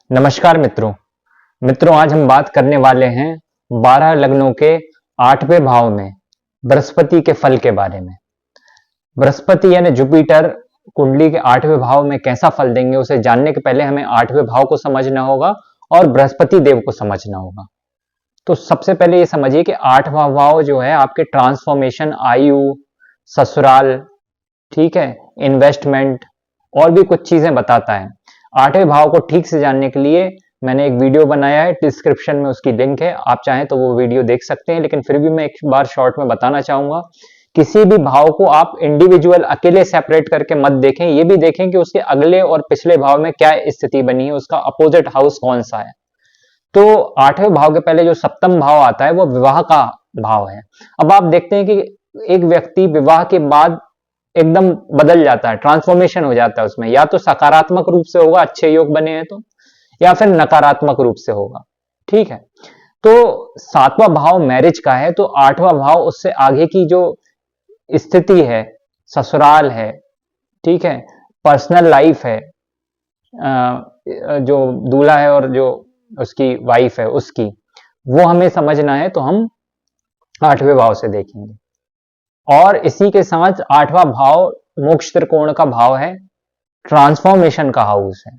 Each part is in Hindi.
नमस्कार मित्रों आज हम बात करने वाले हैं 12 लग्नों के 8वें भाव में बृहस्पति के फल के बारे में। बृहस्पति यानी जुपिटर कुंडली के 8वें भाव में कैसा फल देंगे उसे जानने के पहले हमें 8वें भाव को समझना होगा और बृहस्पति देव को समझना होगा। तो सबसे पहले ये समझिए कि 8वां भाव जो है आपके ट्रांसफॉर्मेशन, आयु, ससुराल, ठीक है, इन्वेस्टमेंट और भी कुछ चीजें बताता है। 8वें भाव को ठीक से जानने के लिए मैंने एक वीडियो बनाया है, डिस्क्रिप्शन में उसकी लिंक है, आप चाहें तो वो वीडियो देख सकते हैं। लेकिन फिर भी मैं एक बार शॉर्ट में बताना चाहूंगा, किसी भी भाव को आप इंडिविजुअल अकेले सेपरेट करके मत देखें, ये भी देखें कि उसके अगले और पिछले भाव में क्या स्थिति बनी है, उसका अपोजिट हाउस कौन सा है। तो 8वें भाव के पहले जो सप्तम भाव आता है वो विवाह का भाव है। अब आप देखते हैं कि एक व्यक्ति विवाह के बाद एकदम बदल जाता है, ट्रांसफॉर्मेशन हो जाता है उसमें, या तो सकारात्मक रूप से होगा, अच्छे योग बने हैं तो, या फिर नकारात्मक रूप से होगा। ठीक है, तो 7वां भाव मैरिज का है, तो 8वां भाव उससे आगे की जो स्थिति है, ससुराल है, ठीक है, पर्सनल लाइफ है, जो दूल्हा है और जो उसकी वाइफ है उसकी, वो हमें समझना है, तो हम 8वें भाव से देखेंगे। और इसी के साथ 8वां भाव मोक्ष त्रिकोण का भाव है, ट्रांसफॉर्मेशन का हाउस है।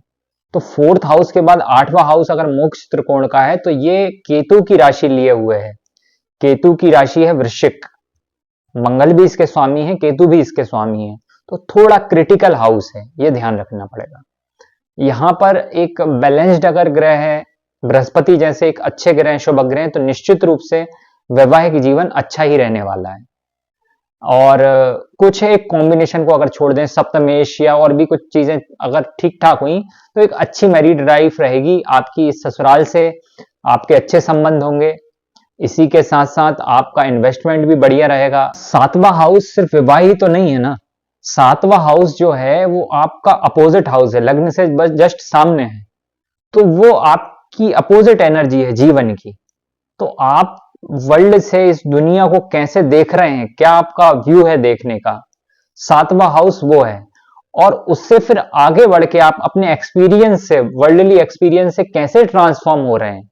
तो 4th हाउस के बाद 8वां हाउस अगर मोक्ष त्रिकोण का है तो ये केतु की राशि लिए हुए है। केतु की राशि है वृश्चिक, मंगल भी इसके स्वामी है, केतु भी इसके स्वामी है, तो थोड़ा क्रिटिकल हाउस है, ये ध्यान रखना पड़ेगा। यहां पर एक बैलेंस्ड अगर ग्रह है, बृहस्पति जैसे एक अच्छे ग्रह, शुभ ग्रह, तो निश्चित रूप से वैवाहिक जीवन अच्छा ही रहने वाला है। और कुछ एक कॉम्बिनेशन को अगर छोड़ दें, सप्तमेश या और भी कुछ चीजें अगर ठीक ठाक हुई तो एक अच्छी मैरिड लाइफ रहेगी आपकी, ससुराल से आपके अच्छे संबंध होंगे। इसी के साथ साथ आपका इन्वेस्टमेंट भी बढ़िया रहेगा। 7वां हाउस सिर्फ विवाह ही तो नहीं है ना, 7वां हाउस जो है वो आपका अपोजिट हाउस है, लग्न से बस जस्ट सामने है, तो वो आपकी अपोजिट एनर्जी है जीवन की। तो आप वर्ल्ड से, इस दुनिया को कैसे देख रहे हैं, क्या आपका व्यू है देखने का, 7वां हाउस वो है। और उससे फिर आगे बढ़ के आप अपने एक्सपीरियंस से, वर्ल्डली एक्सपीरियंस से कैसे ट्रांसफॉर्म हो रहे हैं,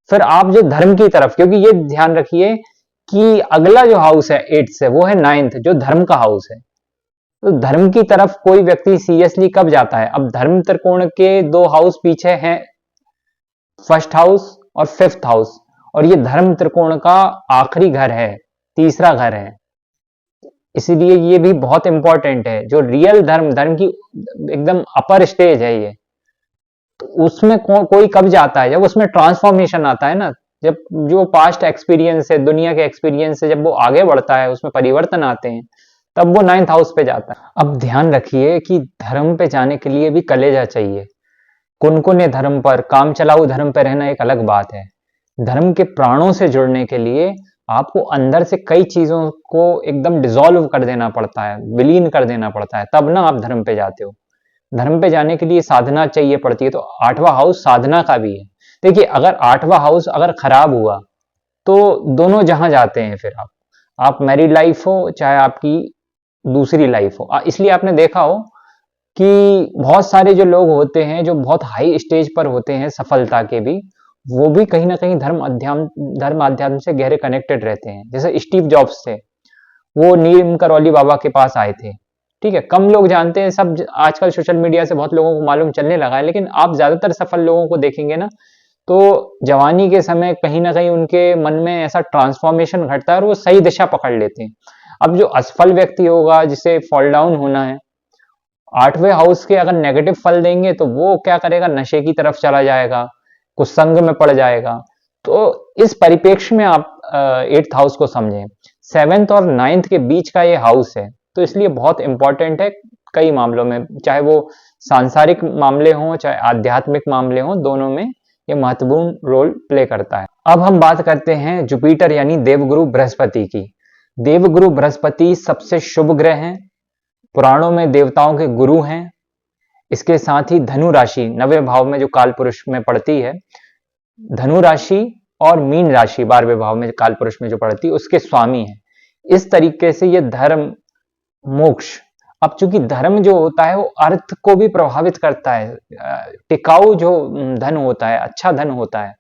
फिर आप जो धर्म की तरफ, क्योंकि ये ध्यान रखिए कि अगला जो हाउस है 8th से, वो है 9th, जो धर्म का हाउस है। तो धर्म की तरफ कोई व्यक्ति सीरियसली कब जाता है? अब धर्म त्रिकोण के 2 हाउस पीछे हैं, 1st हाउस और 5th हाउस, और ये धर्म त्रिकोण का आखिरी घर है, तीसरा घर है, इसीलिए ये भी बहुत इंपॉर्टेंट है। जो रियल धर्म की एकदम अपर स्टेज है ये, तो उसमें कोई कब जाता है? जब उसमें ट्रांसफॉर्मेशन आता है ना, जब जो पास्ट एक्सपीरियंस है, दुनिया के एक्सपीरियंस से जब वो आगे बढ़ता है, उसमें परिवर्तन आते हैं, तब वो 9th हाउस पे जाता है। अब ध्यान रखिए कि धर्म पे जाने के लिए भी कलेजा चाहिए। कुनकुने धर्म पर, काम चलाऊ धर्म पे रहना एक अलग बात है। धर्म के प्राणों से जुड़ने के लिए आपको अंदर से कई चीजों को एकदम डिसॉल्व कर देना पड़ता है, विलीन कर देना पड़ता है, तब ना आप धर्म पे जाते हो। धर्म पे जाने के लिए साधना चाहिए पड़ती है, तो 8वां हाउस साधना का भी है। देखिए, अगर 8वां हाउस अगर खराब हुआ तो दोनों जहां जाते हैं, फिर आप मैरिड लाइफ हो चाहे आपकी दूसरी लाइफ हो। इसलिए आपने देखा हो कि बहुत सारे जो लोग होते हैं, जो बहुत हाई स्टेज पर होते हैं सफलता के भी, वो भी कहीं ना कहीं धर्म अध्यात्म से गहरे कनेक्टेड रहते हैं। जैसे स्टीव जॉब्स थे, वो नीम करौली बाबा के पास आए थे, ठीक है, कम लोग जानते हैं, सब आजकल सोशल मीडिया से बहुत लोगों को मालूम चलने लगा है, लेकिन आप ज्यादातर सफल लोगों को देखेंगे ना, तो जवानी के समय कहीं ना कहीं उनके मन में ऐसा ट्रांसफॉर्मेशन घटता है और वो सही दिशा पकड़ लेते हैं। अब जो असफल व्यक्ति होगा, जिसे फॉल डाउन होना है, 8वें हाउस के अगर नेगेटिव फल देंगे तो वो क्या करेगा? नशे की तरफ चला जाएगा, कुछ संग में पड़ जाएगा। तो इस परिप्रेक्ष्य में आप 8th हाउस को समझें। 7th और 9th के बीच का ये हाउस है, तो इसलिए बहुत इंपॉर्टेंट है कई मामलों में, चाहे वो सांसारिक मामले हों चाहे आध्यात्मिक मामले हों, दोनों में ये महत्वपूर्ण रोल प्ले करता है। अब हम बात करते हैं जुपिटर यानी देवगुरु बृहस्पति की। देवगुरु बृहस्पति सबसे शुभ ग्रह हैं, पुराणों में देवताओं के गुरु हैं। इसके साथ ही धनु राशि 9वें भाव में जो काल पुरुष में पड़ती है, धनु राशि और मीन राशि 12वें भाव में काल पुरुष में जो पड़ती है, उसके स्वामी है। इस तरीके से ये धर्म, मोक्ष, अब चूंकि धर्म जो होता है वो अर्थ को भी प्रभावित करता है, टिकाऊ जो धन होता है, अच्छा धन होता है,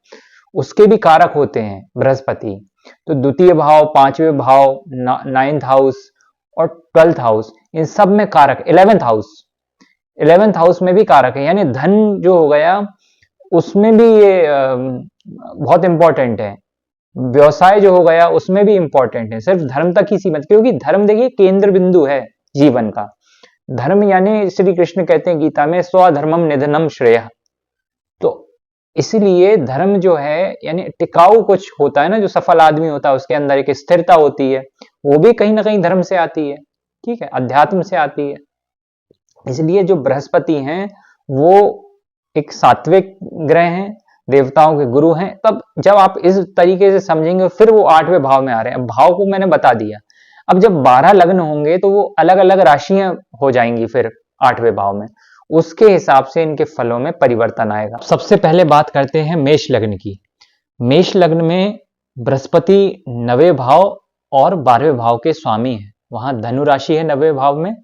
उसके भी कारक होते हैं बृहस्पति। तो द्वितीय भाव, पांचवें भाव, नाइन्थ हाउस और 12th हाउस, इन सब में कारक, 11th हाउस में भी कारक है, यानी धन जो हो गया उसमें भी ये बहुत इंपॉर्टेंट है। व्यवसाय जो हो गया उसमें भी इंपॉर्टेंट है, सिर्फ धर्म तक ही सीमित, क्योंकि धर्म देखिए केंद्र बिंदु है जीवन का। धर्म यानी श्री कृष्ण कहते हैं गीता में, स्वधर्मम निधनम श्रेयः। तो इसलिए धर्म जो है यानी टिकाऊ कुछ होता है ना, जो सफल आदमी होता है उसके अंदर एक स्थिरता होती है, वो भी कहीं ना कहीं धर्म से आती है, ठीक है, अध्यात्म से आती है। इसलिए जो बृहस्पति हैं वो एक सात्विक ग्रह हैं, देवताओं के गुरु हैं। तब जब आप इस तरीके से समझेंगे, फिर वो 8वें भाव में आ रहे हैं। भाव को मैंने बता दिया। अब जब 12 लग्न होंगे तो वो अलग अलग राशियां हो जाएंगी फिर 8वें भाव में, उसके हिसाब से इनके फलों में परिवर्तन आएगा। सबसे पहले बात करते हैं मेष लग्न की। मेष लग्न में बृहस्पति 9वें भाव और 12वें भाव के स्वामी है। वहां धनु राशि है 9वें भाव में,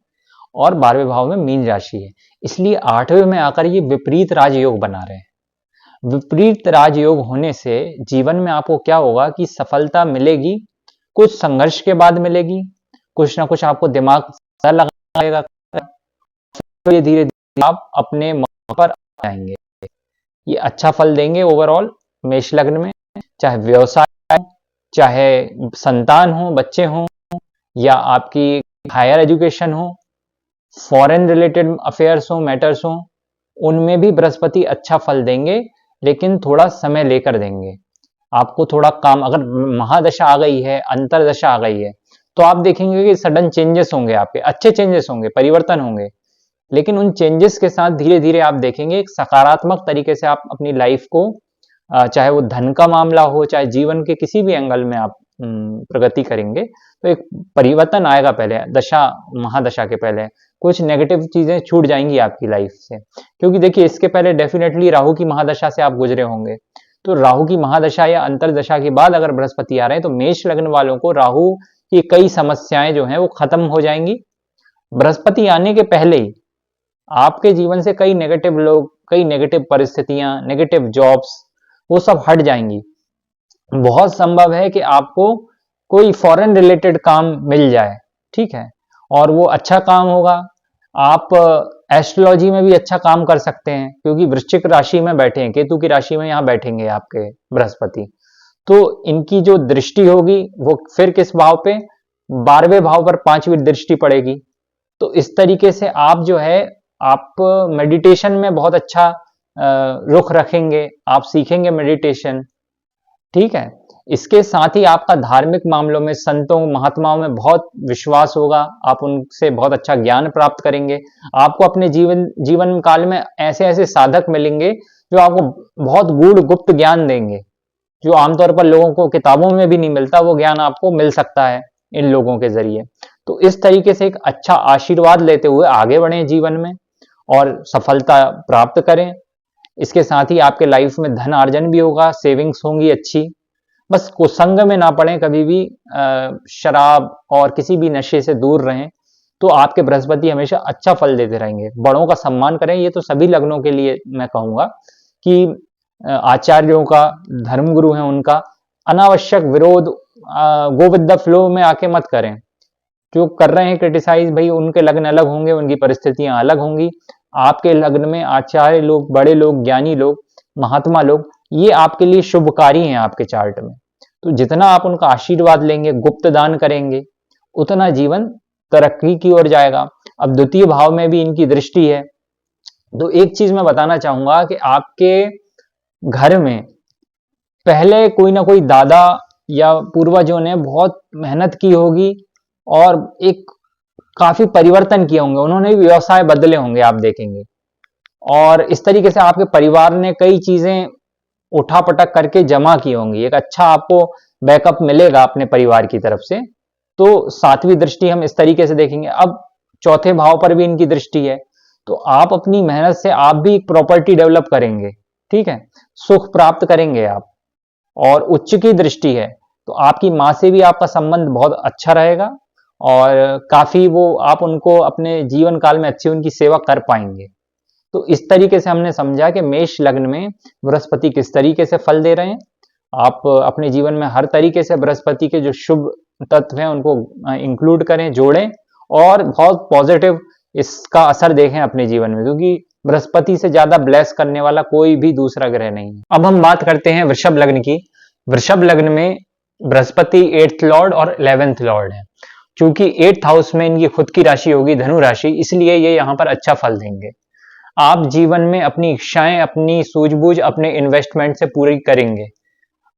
और 12वें भाव में मीन राशि है। इसलिए 8वें में आकर ये विपरीत राजयोग बना रहे हैं। विपरीत राजयोग होने से जीवन में आपको क्या होगा कि सफलता मिलेगी, कुछ संघर्ष के बाद मिलेगी, कुछ ना कुछ आपको दिमाग लगाएगा, धीरे धीरे आप अपने मन पर आ जाएंगे। ये अच्छा फल देंगे ओवरऑल मेष लग्न में, चाहे व्यवसाय, चाहे संतान हो, बच्चे हो, या आपकी हायर एजुकेशन हो, फॉरेन रिलेटेड अफेयर्स हो, मैटर्स हो, उनमें भी बृहस्पति अच्छा फल देंगे, लेकिन थोड़ा समय लेकर देंगे। आपको थोड़ा काम, अगर महादशा आ गई है, अंतरदशा आ गई है, तो आप देखेंगे कि सडन चेंजेस होंगे, आपके अच्छे चेंजेस होंगे, परिवर्तन होंगे। लेकिन उन चेंजेस के साथ धीरे धीरे आप देखेंगे एक सकारात्मक तरीके से आप अपनी लाइफ को, चाहे वो धन का मामला हो, चाहे जीवन के किसी भी एंगल में आप प्रगति करेंगे, तो एक परिवर्तन आएगा। पहले दशा, महादशा के पहले कुछ नेगेटिव चीजें छूट जाएंगी आपकी लाइफ से, क्योंकि देखिए इसके पहले डेफिनेटली राहु की महादशा से आप गुजरे होंगे। तो राहु की महादशा या अंतरदशा के बाद अगर बृहस्पति आ रहे हैं, तो मेष लग्न वालों को राहु की कई समस्याएं जो हैं वो खत्म हो जाएंगी। बृहस्पति आने के पहले ही आपके जीवन से कई नेगेटिव लोग, कई नेगेटिव परिस्थितियां, नेगेटिव जॉब्स, वो सब हट जाएंगी। बहुत संभव है कि आपको कोई फॉरेन रिलेटेड काम मिल जाए, ठीक है, और वो अच्छा काम होगा। आप एस्ट्रोलॉजी में भी अच्छा काम कर सकते हैं, क्योंकि वृश्चिक राशि में बैठे हैं, केतु की राशि में यहाँ बैठेंगे आपके बृहस्पति। तो इनकी जो दृष्टि होगी वो फिर किस भाव पे, 12वें भाव पर 5वीं दृष्टि पड़ेगी। तो इस तरीके से आप जो है, आप मेडिटेशन में बहुत अच्छा रुख रखेंगे, आप सीखेंगे मेडिटेशन, ठीक है। इसके साथ ही आपका धार्मिक मामलों में, संतों महात्माओं में बहुत विश्वास होगा, आप उनसे बहुत अच्छा ज्ञान प्राप्त करेंगे। आपको अपने जीवन काल में ऐसे ऐसे साधक मिलेंगे जो आपको बहुत गूढ़ गुप्त ज्ञान देंगे, जो आमतौर पर लोगों को किताबों में भी नहीं मिलता, वो ज्ञान आपको मिल सकता है इन लोगों के जरिए। तो इस तरीके से एक अच्छा आशीर्वाद लेते हुए आगे बढ़ें जीवन में और सफलता प्राप्त करें। इसके साथ ही आपके लाइफ में धन अर्जन भी होगा, सेविंग्स होंगी अच्छी। बस कुसंग में ना पड़े कभी भी, शराब और किसी भी नशे से दूर रहें, तो आपके बृहस्पति हमेशा अच्छा फल देते रहेंगे। बड़ों का सम्मान करें, ये तो सभी लग्नों के लिए मैं कहूंगा कि आचार्यों का, धर्मगुरु हैं उनका अनावश्यक विरोध, गो विद द फ्लो में आके मत करें। जो कर रहे हैं क्रिटिसाइज, भाई उनके लग्न अलग होंगे, उनकी परिस्थितियां अलग होंगी। आपके लग्न में आचार्य लोग, बड़े लोग, ज्ञानी लोग, महात्मा लोग, ये आपके लिए शुभकारी हैं आपके चार्ट में। तो जितना आप उनका आशीर्वाद लेंगे, गुप्त दान करेंगे, उतना जीवन तरक्की की ओर जाएगा। अब द्वितीय भाव में भी इनकी दृष्टि है। तो एक चीज मैं बताना चाहूंगा कि आपके घर में पहले कोई ना कोई दादा या पूर्वजों ने बहुत मेहनत की होगी और एक काफी परिवर्तन किए होंगे, उन्होंने भी व्यवसाय बदले होंगे, आप देखेंगे। और इस तरीके से आपके परिवार ने कई चीजें उठापटक करके जमा की होंगी, एक अच्छा आपको बैकअप मिलेगा अपने परिवार की तरफ से। तो 7वीं दृष्टि हम इस तरीके से देखेंगे। अब चौथे भाव पर भी इनकी दृष्टि है, तो आप अपनी मेहनत से आप भी एक प्रॉपर्टी डेवलप करेंगे, ठीक है, सुख प्राप्त करेंगे आप। और उच्च की दृष्टि है, तो आपकी मां से भी आपका संबंध बहुत अच्छा रहेगा और काफी वो आप उनको अपने जीवन काल में अच्छी उनकी सेवा कर पाएंगे। तो इस तरीके से हमने समझा कि मेष लग्न में बृहस्पति किस तरीके से फल दे रहे हैं। आप अपने जीवन में हर तरीके से बृहस्पति के जो शुभ तत्व हैं उनको इंक्लूड करें, जोड़ें और बहुत पॉजिटिव इसका असर देखें अपने जीवन में, क्योंकि बृहस्पति से ज्यादा ब्लेस करने वाला कोई भी दूसरा ग्रह नहीं है। अब हम बात करते हैं वृषभ लग्न की। वृषभ लग्न में बृहस्पति 8th लॉर्ड और 11th लॉर्ड है। क्योंकि 8th हाउस में इनकी खुद की राशि होगी धनु राशि, इसलिए ये यहाँ पर अच्छा फल देंगे। आप जीवन में अपनी इच्छाएं, अपनी सूझबूझ, अपने इन्वेस्टमेंट से पूरी करेंगे।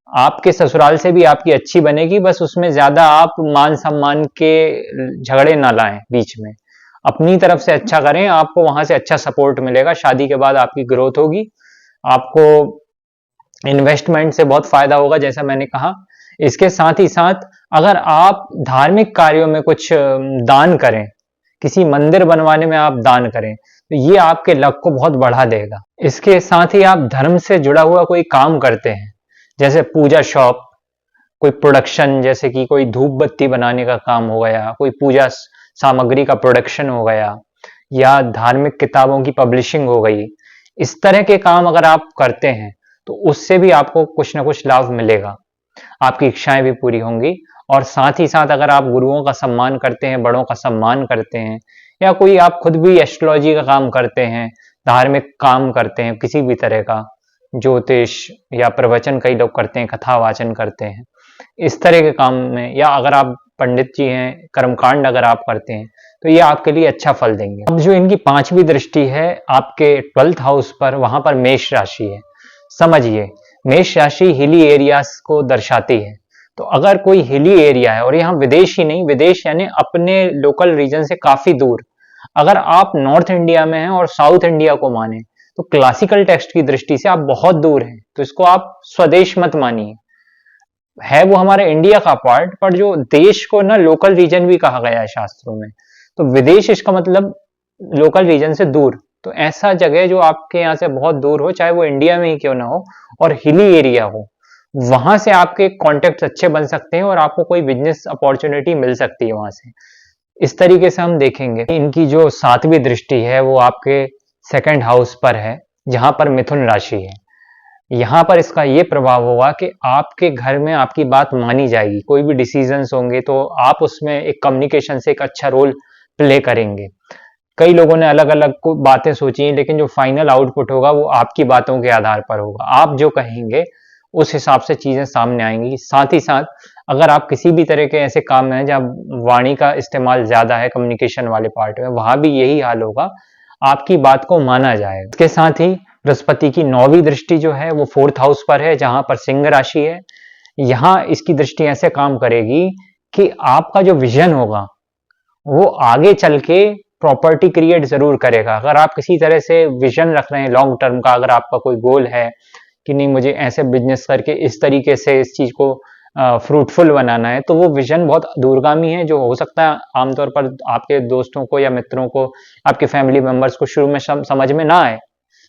आपके ससुराल से भी आपकी अच्छी बनेगी, बस उसमें ज्यादा आप मान सम्मान के झगड़े ना लाएं बीच में। अपनी तरफ से अच्छा करें, आपको वहां से अच्छा सपोर्ट मिलेगा। शादी के बाद आपकी ग्रोथ होगी, आपको इन्वेस्टमेंट से बहुत फायदा होगा, जैसा मैंने कहा। इसके साथ ही साथ अगर आप धार्मिक कार्यों में कुछ दान करें, किसी मंदिर बनवाने में आप दान करें, तो ये आपके लक को बहुत बढ़ा देगा। इसके साथ ही आप धर्म से जुड़ा हुआ कोई काम करते हैं, जैसे पूजा शॉप, कोई प्रोडक्शन, जैसे कि कोई धूप बत्ती बनाने का काम हो गया, कोई पूजा सामग्री का प्रोडक्शन हो गया, या धार्मिक किताबों की पब्लिशिंग हो गई। इस तरह के काम अगर आप करते हैं तो उससे भी आपको कुछ ना कुछ लाभ मिलेगा, आपकी इच्छाएं भी पूरी होंगी। और साथ ही साथ अगर आप गुरुओं का सम्मान करते हैं, बड़ों का सम्मान करते हैं, या कोई आप खुद भी एस्ट्रोलॉजी का काम करते हैं, धार्मिक काम करते हैं, किसी भी तरह का ज्योतिष या प्रवचन कई लोग करते हैं, कथा वाचन करते हैं, इस तरह के काम में, या अगर आप पंडित जी हैं, कर्मकांड अगर आप करते हैं, तो ये आपके लिए अच्छा फल देंगे। अब जो इनकी 5वीं दृष्टि है आपके 12th हाउस पर, वहां पर मेष राशि है। समझिए, मेष राशि हिली एरियाज को दर्शाती है। तो अगर कोई हिली एरिया है, और यहाँ विदेश ही नहीं, विदेश यानी अपने लोकल रीजन से काफी दूर, अगर आप नॉर्थ इंडिया में हैं और साउथ इंडिया को माने, तो क्लासिकल टेक्स्ट की दृष्टि से आप बहुत दूर हैं, तो इसको आप स्वदेश मत मानिए। है वो हमारे इंडिया का पार्ट, पर जो देश को ना लोकल रीजन भी कहा गया है शास्त्रों में, तो विदेश इसका मतलब लोकल रीजन से दूर। तो ऐसा जगह जो आपके यहाँ से बहुत दूर हो, चाहे वो इंडिया में ही क्यों ना हो, और हिली एरिया हो, वहां से आपके कॉन्टेक्ट अच्छे बन सकते हैं और आपको कोई बिजनेस अपॉर्चुनिटी मिल सकती है वहां से। इस तरीके से हम देखेंगे। इनकी जो 7वीं दृष्टि है वो आपके 2nd हाउस पर है, जहां पर मिथुन राशि है। यहाँ पर इसका ये प्रभाव होगा कि आपके घर में आपकी बात मानी जाएगी। कोई भी डिसीजंस होंगे तो आप उसमें एक कम्युनिकेशन से एक अच्छा रोल प्ले करेंगे। कई लोगों ने अलग अलग बातें सोची हैं, लेकिन जो फाइनल आउटपुट होगा वो आपकी बातों के आधार पर होगा। आप जो कहेंगे उस हिसाब से चीजें सामने आएंगी। साथ ही साथ अगर आप किसी भी तरह के ऐसे काम में हैं जहां वाणी का इस्तेमाल ज्यादा है, कम्युनिकेशन वाले पार्ट में, वहां भी यही हाल होगा, आपकी बात को माना जाएगा। इसके साथ ही बृहस्पति की 9वीं दृष्टि जो है वो 4th हाउस पर है, जहां पर सिंह राशि है। यहाँ इसकी दृष्टि ऐसे काम करेगी कि आपका जो विजन होगा वो आगे चल के प्रॉपर्टी क्रिएट जरूर करेगा। अगर आप किसी तरह से विजन रख रहे हैं लॉन्ग टर्म का, अगर आपका कोई गोल है कि नहीं मुझे ऐसे बिजनेस करके इस तरीके से इस चीज को फ्रूटफुल बनाना है, तो वो विजन बहुत दूरगामी है, जो हो सकता है आमतौर पर आपके दोस्तों को या मित्रों को, आपके फैमिली मेंबर्स को शुरू में समझ में ना आए।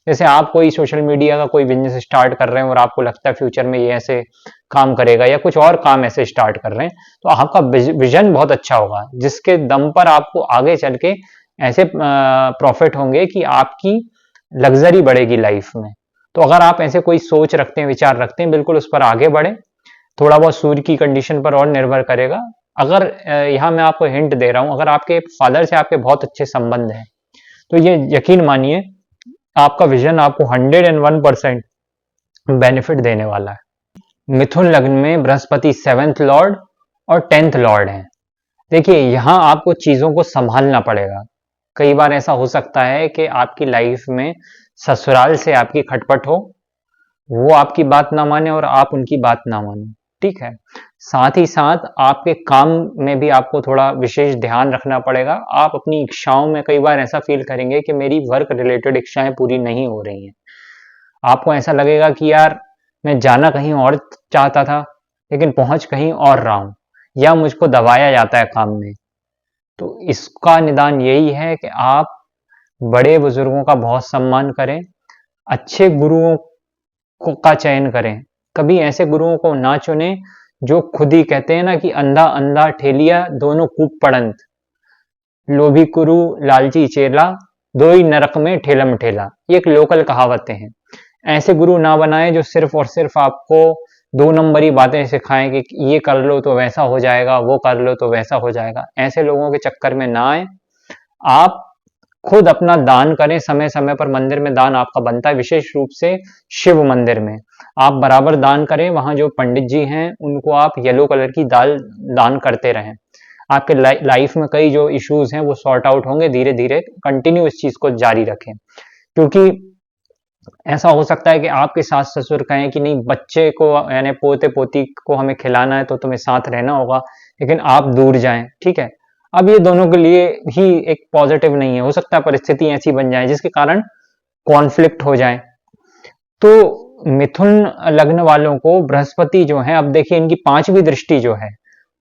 जैसे आप कोई सोशल मीडिया का कोई बिजनेस स्टार्ट कर रहे हैं और आपको लगता है फ्यूचर में ये ऐसे काम करेगा, या कुछ और काम ऐसे स्टार्ट कर रहे हैं, तो आपका विजन बहुत अच्छा होगा, जिसके दम पर आपको आगे चल के ऐसे प्रॉफिट होंगे कि आपकी लग्जरी बढ़ेगी लाइफ में। तो अगर आप ऐसे कोई सोच रखते हैं, विचार रखते हैं, बिल्कुल उस पर आगे बढ़े। थोड़ा बहुत सूर्य की कंडीशन पर और निर्भर करेगा। अगर यहाँ मैं आपको हिंट दे रहा हूं, अगर आपके फादर से आपके बहुत अच्छे संबंध हैं, तो ये यकीन मानिए आपका विजन आपको 101% बेनिफिट देने वाला है। मिथुन लग्न में बृहस्पति 7th लॉर्ड और 10th लॉर्ड है। देखिए, यहां आपको चीजों को संभालना पड़ेगा। कई बार ऐसा हो सकता है कि आपकी लाइफ में ससुराल से आपकी खटपट हो, वो आपकी बात ना माने और आप उनकी बात ना माने, ठीक है। साथ ही साथ आपके काम में भी आपको थोड़ा विशेष ध्यान रखना पड़ेगा। आप अपनी इच्छाओं में कई बार ऐसा फील करेंगे कि मेरी वर्क रिलेटेड इच्छाएं पूरी नहीं हो रही हैं। आपको ऐसा लगेगा कि यार मैं जाना कहीं और चाहता था, लेकिन पहुंच कहीं और रहा हूं, या मुझको दबाया जाता है काम में। तो इसका निदान यही है कि आप बड़े बुजुर्गों का बहुत सम्मान करें, अच्छे गुरुओं का चयन करें। कभी ऐसे गुरुओं को ना चुनें जो खुद ही कहते हैं ना कि अंधा अंधा ठेलिया दोनों कूप पड़ंत, लोभी कुरु लालची चेला, दो ही नरक में ठेलम ठेला। ये एक लोकल कहावतें हैं। ऐसे गुरु ना बनाए जो सिर्फ और सिर्फ आपको 2 नंबरी बातें सिखाएं कि ये कर लो तो वैसा हो जाएगा, वो कर लो तो वैसा हो जाएगा। ऐसे लोगों के चक्कर में ना आए। आप खुद अपना दान करें, समय समय पर मंदिर में दान आपका बनता है, विशेष रूप से शिव मंदिर में आप बराबर दान करें। वहां जो पंडित जी हैं उनको आप येलो कलर की दाल दान करते रहें। आपके लाइफ में कई जो इश्यूज हैं वो सॉर्ट आउट होंगे धीरे धीरे। कंटिन्यू इस चीज को जारी रखें, क्योंकि ऐसा हो सकता है कि आपके सास ससुर कहें कि नहीं, बच्चे को यानी पोते पोती को हमें खिलाना है तो तुम्हें साथ रहना होगा, लेकिन आप दूर जाएं। ठीक है, अब ये दोनों के लिए ही एक पॉजिटिव नहीं है। हो सकता है परिस्थिति ऐसी बन जाए जिसके कारण कॉन्फ्लिक्ट हो जाए। तो मिथुन लग्न वालों को बृहस्पति जो है, अब देखिए इनकी 5वीं दृष्टि जो है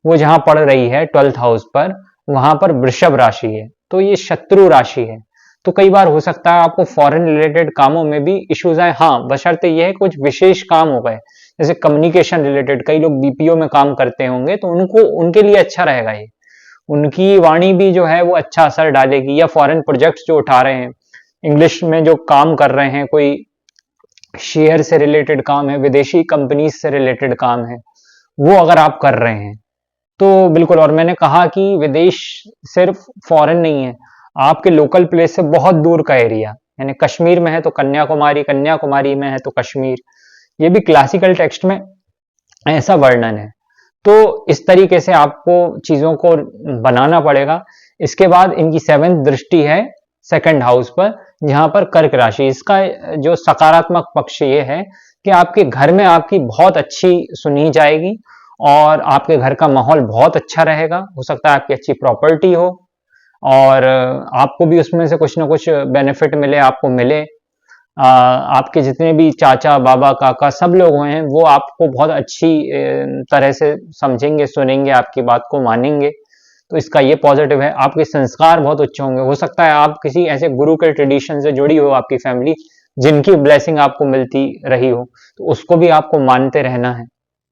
वो जहां पड़ रही है 12th हाउस पर, वहां पर वृषभ राशि है, तो ये शत्रु राशि है। तो कई बार हो सकता है आपको फॉरेन रिलेटेड कामों में भी इश्यूज आए। हाँ, बशर्ते यह है कुछ विशेष काम हो गए, जैसे कम्युनिकेशन रिलेटेड, कई लोग बीपीओ में काम करते होंगे तो उनको उनके लिए अच्छा रहेगा ये। उनकी वाणी भी जो है वो अच्छा असर डालेगी। या फॉरेन प्रोजेक्ट्स जो उठा रहे हैं, इंग्लिश में जो काम कर रहे हैं, कोई शेयर से रिलेटेड काम है, विदेशी कंपनीज से रिलेटेड काम है, वो अगर आप कर रहे हैं तो बिल्कुल। और मैंने कहा कि विदेश सिर्फ फॉरेन नहीं है, आपके लोकल प्लेस से बहुत दूर का एरिया, यानी कश्मीर में है तो कन्याकुमारी, कन्याकुमारी में है तो कश्मीर, ये भी क्लासिकल टेक्स्ट में ऐसा वर्णन है। तो इस तरीके से आपको चीजों को बनाना पड़ेगा। इसके बाद इनकी 7th दृष्टि है 2nd हाउस पर, जहां पर कर्क राशि। इसका जो सकारात्मक पक्ष ये है कि आपके घर में आपकी बहुत अच्छी सुनी जाएगी और आपके घर का माहौल बहुत अच्छा रहेगा। हो सकता है आपकी अच्छी प्रॉपर्टी हो और आपको भी उसमें से कुछ ना कुछ बेनिफिट मिले, आपको मिले। आपके जितने भी चाचा बाबा काका सब लोग हैं वो आपको बहुत अच्छी तरह से समझेंगे, सुनेंगे, आपकी बात को मानेंगे। तो इसका ये पॉजिटिव है। आपके संस्कार बहुत उच्च होंगे। हो सकता है आप किसी ऐसे गुरु के ट्रेडिशन से जुड़ी हो आपकी फैमिली, जिनकी ब्लेसिंग आपको मिलती रही हो, तो उसको भी आपको मानते रहना है।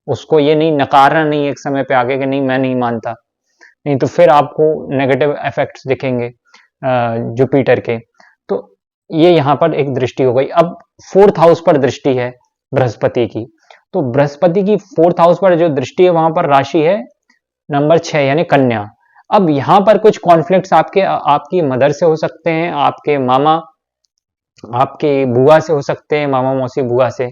उसको ये नहीं नकारना नहीं एक समय पे आके कि नहीं मैं नहीं मानता, नहीं तो फिर आपको नेगेटिव इफेक्ट्स दिखेंगे जुपिटर के। तो ये यहाँ पर एक दृष्टि हो गई। अब 4th हाउस पर दृष्टि है बृहस्पति की। तो बृहस्पति की 4th हाउस पर जो दृष्टि है वहां पर राशि है नंबर 6 यानी कन्या। अब यहाँ पर कुछ कॉन्फ्लिक्ट्स आपकी मदर से हो सकते हैं, आपके मामा, आपके बुआ से हो सकते हैं, मामा मौसी बुआ से।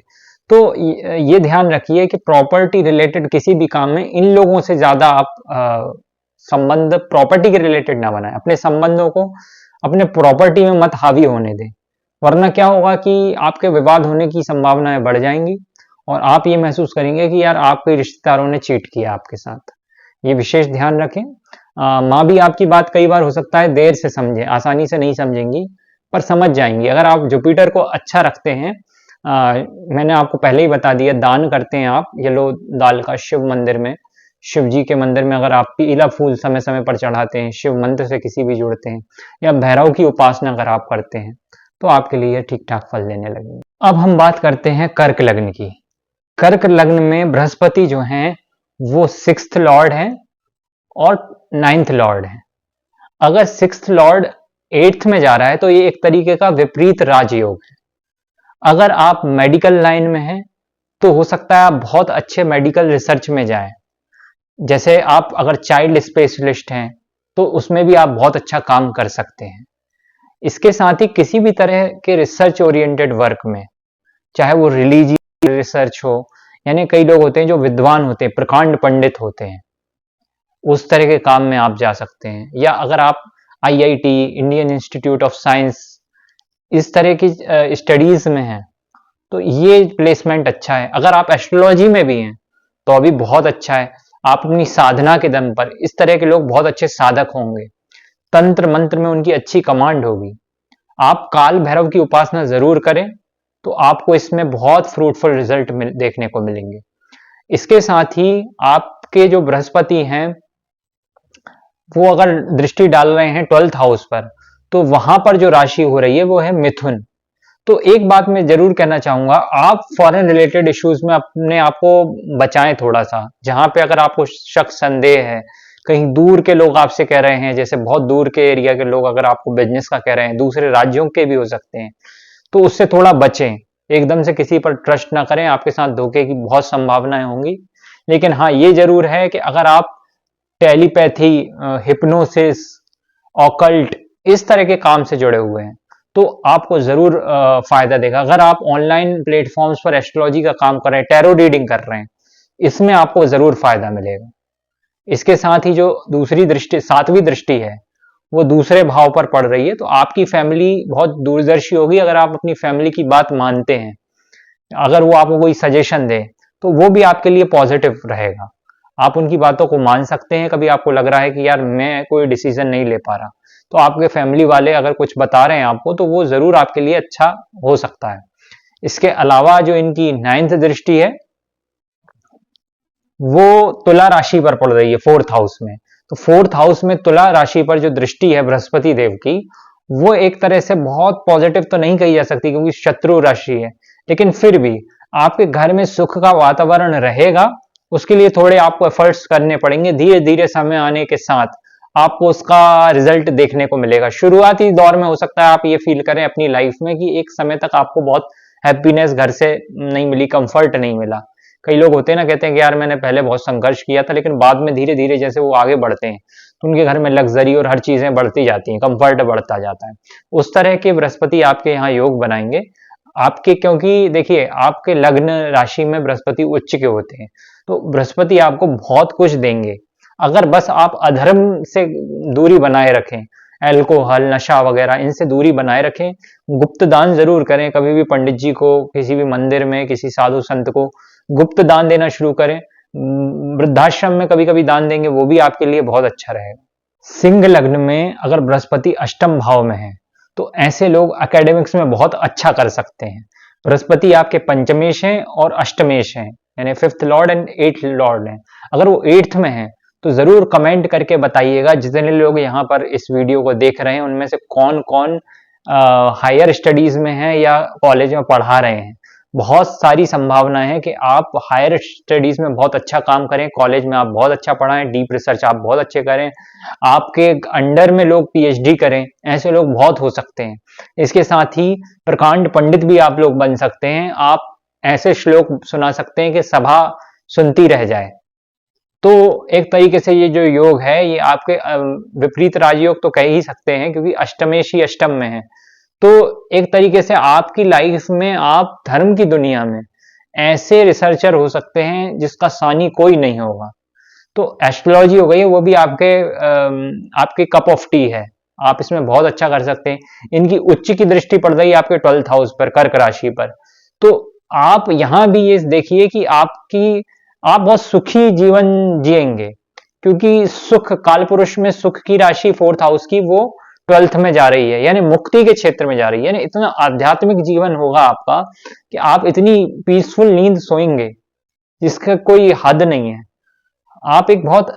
तो ये ध्यान रखिए कि प्रॉपर्टी रिलेटेड किसी भी काम में इन लोगों से ज्यादा आप संबंध प्रॉपर्टी के रिलेटेड ना बनाएं। अपने संबंधों को अपने प्रॉपर्टी में मत हावी होने दें, वरना क्या होगा कि आपके विवाद होने की संभावनाएं बढ़ जाएंगी और आप ये महसूस करेंगे कि यार आपके रिश्तेदारों ने चीट किया आपके साथ। ये विशेष ध्यान रखें। माँ भी आपकी बात कई बार हो सकता है देर से समझे, आसानी से नहीं समझेंगी पर समझ जाएंगी। अगर आप जुपिटर को अच्छा रखते हैं, मैंने आपको पहले ही बता दिया, दान करते हैं आप येलो दाल का शिव मंदिर में, शिव जी के मंदिर में अगर आप पीला फूल समय समय पर चढ़ाते हैं, शिव मंत्र से किसी भी जुड़ते हैं, या भैरव की उपासना अगर आप करते हैं, तो आपके लिए ठीक ठाक फल देने लगेंगे। अब हम बात करते हैं कर्क लग्न की। कर्क लग्न में बृहस्पति जो हैं वो 6th लॉर्ड है और 9th लॉर्ड है। अगर 6th लॉर्ड 8th में जा रहा है तो ये एक तरीके का विपरीत राजयोग है। अगर आप मेडिकल लाइन में हैं तो हो सकता है आप बहुत अच्छे मेडिकल रिसर्च में जाएं। जैसे आप अगर चाइल्ड स्पेशलिस्ट हैं तो उसमें भी आप बहुत अच्छा काम कर सकते हैं। इसके साथ ही किसी भी तरह के रिसर्च ओरिएंटेड वर्क में, चाहे वो रिलीजियस रिसर्च हो, यानी कई लोग होते हैं जो विद्वान होते हैं, प्रकांड पंडित होते हैं, उस तरह के काम में आप जा सकते हैं। या अगर आप IIT, Indian institute of science, इस तरह की स्टडीज में हैं तो ये प्लेसमेंट अच्छा है। अगर आप एस्ट्रोलॉजी में भी हैं तो अभी बहुत अच्छा है। आप अपनी साधना के दम पर, इस तरह के लोग बहुत अच्छे साधक होंगे, तंत्र मंत्र में उनकी अच्छी कमांड होगी। आप काल भैरव की उपासना जरूर करें तो आपको इसमें बहुत फ्रूटफुल रिजल्ट देखने को मिलेंगे। इसके साथ ही आपके जो बृहस्पति हैं वो अगर दृष्टि डाल रहे हैं 12th हाउस पर, तो वहां पर जो राशि हो रही है वो है मिथुन। तो एक बात मैं जरूर कहना चाहूंगा, आप फॉरेन रिलेटेड इश्यूज में अपने आप को बचाएं थोड़ा सा। जहां पे अगर आपको शक संदेह है, कहीं दूर के लोग आपसे कह रहे हैं, जैसे बहुत दूर के एरिया के लोग अगर आपको बिजनेस का कह रहे हैं, दूसरे राज्यों के भी हो सकते हैं, तो उससे थोड़ा बचें। एकदम से किसी पर ट्रस्ट ना करें, आपके साथ धोखे की बहुत संभावनाएं होंगी। लेकिन हाँ, ये जरूर है कि अगर आप टेलीपैथी, हिप्नोसिस, ऑकल्ट, इस तरह के काम से जुड़े हुए हैं, तो आपको जरूर फायदा देगा। अगर आप ऑनलाइन प्लेटफॉर्म्स पर एस्ट्रोलॉजी का काम कर रहे हैं, टैरो रीडिंग कर रहे हैं, इसमें आपको जरूर फायदा मिलेगा। इसके साथ ही जो दूसरी दृष्टि, सातवीं दृष्टि है, वो दूसरे भाव पर पड़ रही है, तो आपकी फैमिली बहुत दूरदर्शी होगी अगर आप अपनी फैमिली की बात मानते हैं। अगर वो आपको कोई सजेशन दे, तो वो भी आपके लिए पॉजिटिव रहेगा। आप उनकी बातों को मान सकते हैं। कभी आपको लग रहा है कि यार मैं कोई डिसीजन नहीं ले पा रहा, तो आपके फैमिली वाले अगर कुछ बता रहे हैं आपको, तो वो जरूर आपके लिए अच्छा हो सकता है। इसके अलावा जो इनकी 9th दृष्टि है, वो तुला राशि पर पड़ रही है, 4th हाउस में। तो 4th हाउस में तुला राशि पर जो दृष्टि है बृहस्पति देव की, वो एक तरह से बहुत पॉजिटिव तो नहीं कही जा सकती, क्योंकि शत्रु राशि है, लेकिन फिर भी आपके घर में सुख का वातावरण रहेगा। उसके लिए थोड़े आपको एफर्ट्स करने पड़ेंगे। धीरे धीरे समय आने के साथ आपको उसका रिजल्ट देखने को मिलेगा। शुरुआती दौर में हो सकता है आप ये फील करें अपनी लाइफ में कि एक समय तक आपको बहुत हैप्पीनेस घर से नहीं मिली, कंफर्ट नहीं मिला। कई लोग होते हैं ना, कहते हैं कि यार मैंने पहले बहुत संघर्ष किया था, लेकिन बाद में धीरे धीरे जैसे वो आगे बढ़ते हैं, तो उनके घर में लग्जरी और हर चीजें बढ़ती जाती हैं, कंफर्ट बढ़ता जाता है। उस तरह के बृहस्पति आपके यहाँ योग बनाएंगे आपके, क्योंकि देखिए आपके लग्न राशि में बृहस्पति उच्च के होते हैं, तो बृहस्पति आपको बहुत कुछ देंगे। अगर बस आप अधर्म से दूरी बनाए रखें, अल्कोहल, नशा वगैरह, इनसे दूरी बनाए रखें, गुप्त दान जरूर करें। कभी भी पंडित जी को, किसी भी मंदिर में किसी साधु संत को गुप्त दान देना शुरू करें। वृद्धाश्रम में कभी कभी दान देंगे, वो भी आपके लिए बहुत अच्छा रहेगा। सिंह लग्न में अगर बृहस्पति अष्टम भाव में है, तो ऐसे लोग एकेडमिक्स में बहुत अच्छा कर सकते हैं। बृहस्पति आपके पंचमेश हैं और अष्टमेश हैं, यानी 5th Lord and 8th Lord हैं। अगर वो 8th में है, तो जरूर कमेंट करके बताइएगा, जितने लोग यहाँ पर इस वीडियो को देख रहे हैं उनमें से कौन कौन हायर स्टडीज में है या कॉलेज में पढ़ा रहे हैं। बहुत सारी संभावनाएं हैं कि आप हायर स्टडीज में बहुत अच्छा काम करें, कॉलेज में आप बहुत अच्छा पढ़ाएं, डीप रिसर्च आप बहुत अच्छे करें, आपके अंडर में लोग पीएचडी करें, ऐसे लोग बहुत हो सकते हैं। इसके साथ ही प्रकांड पंडित भी आप लोग बन सकते हैं। आप ऐसे श्लोक सुना सकते हैं कि सभा सुनती रह जाए। तो एक तरीके से ये जो योग है, ये आपके विपरीत राजयोग तो कह ही सकते हैं, क्योंकि अष्टमेश ही अष्टम में है। तो एक तरीके से आपकी लाइफ में आप धर्म की दुनिया में ऐसे रिसर्चर हो सकते हैं जिसका सानी कोई नहीं होगा। तो एस्ट्रोलॉजी हो गई है, वो भी आपके कप ऑफ टी है, आप इसमें बहुत अच्छा कर सकते हैं। इनकी उच्च की दृष्टि पड़ रही है आपके 12th हाउस पर, कर्क राशि पर। तो आप यहां भी ये देखिए कि आप बहुत सुखी जीवन जिएंगे, क्योंकि सुख, काल पुरुष में सुख की राशि 4th हाउस की, वो 12th में जा रही है, यानी मुक्ति के क्षेत्र में जा रही है। यानी इतना आध्यात्मिक जीवन होगा आपका कि आप इतनी पीसफुल नींद सोएंगे जिसका कोई हद नहीं है। आप एक बहुत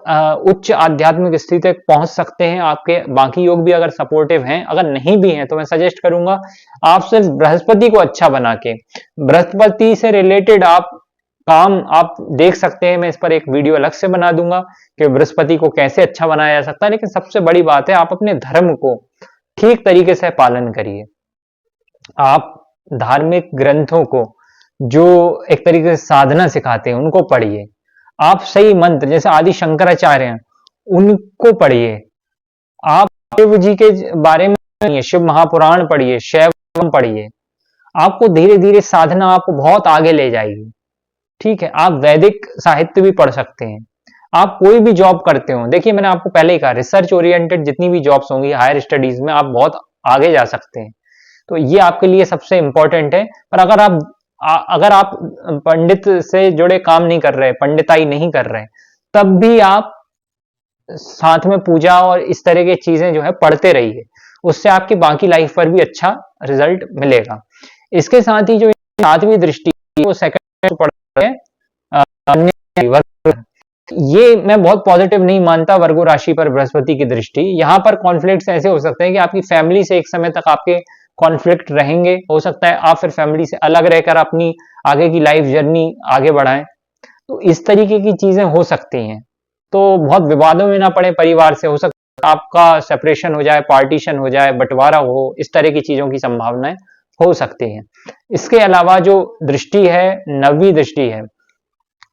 उच्च आध्यात्मिक स्थिति तक पहुंच सकते हैं। आपके बाकी योग भी अगर सपोर्टिव हैं, अगर नहीं भी हैं, तो मैं सजेस्ट करूंगा आप सिर्फ बृहस्पति को अच्छा बना के, बृहस्पति से रिलेटेड आप काम आप देख सकते हैं। मैं इस पर एक वीडियो अलग से बना दूंगा कि बृहस्पति को कैसे अच्छा बनाया जा सकता है। लेकिन सबसे बड़ी बात है, आप अपने धर्म को ठीक तरीके से पालन करिए। आप धार्मिक ग्रंथों को, जो एक तरीके से साधना सिखाते हैं, उनको पढ़िए। आप सही मंत्र, जैसे आदि शंकराचार्य हैं, उनको पढ़िए। आप शिव जी के बारे में पढ़िए, शिव महापुराण पढ़िए, शैवम पढ़िए। आपको धीरे धीरे साधना आपको बहुत आगे ले जाएगी। ठीक है, आप वैदिक साहित्य भी पढ़ सकते हैं। आप कोई भी जॉब करते हो, देखिए मैंने आपको पहले ही कहा, रिसर्च ओरिएंटेड जितनी भी जॉब्स होंगी हायर स्टडीज में, आप बहुत आगे जा सकते हैं। तो ये आपके लिए सबसे इंपॉर्टेंट है। पर अगर आप पंडित से जुड़े काम नहीं कर रहे, पंडिताई नहीं कर रहे, तब भी आप साथ में पूजा और इस तरह की चीजें जो है पढ़ते रहिए। उससे आपकी बाकी लाइफ पर भी अच्छा रिजल्ट मिलेगा। इसके साथ ही जो 7वीं दृष्टि, वो सेकंड पढ़ रहे हैं, ये मैं बहुत पॉजिटिव नहीं मानता वर्गो राशि पर बृहस्पति की दृष्टि। यहां पर कॉन्फ्लिक्ट्स ऐसे हो सकते हैं कि आपकी फैमिली से एक समय तक आपके कॉन्फ्लिक्ट रहेंगे, हो सकता है आप फिर फैमिली से अलग रहकर अपनी आगे की लाइफ जर्नी आगे बढ़ाएं। तो इस तरीके की चीजें हो सकती हैं। तो बहुत विवादों में ना पड़े परिवार से, हो सकता है आपका सेपरेशन हो जाए, पार्टीशन हो जाए, बंटवारा हो, इस तरह की चीजों की संभावनाएं हो सकती हैं। इसके अलावा जो दृष्टि है, नवीं दृष्टि है,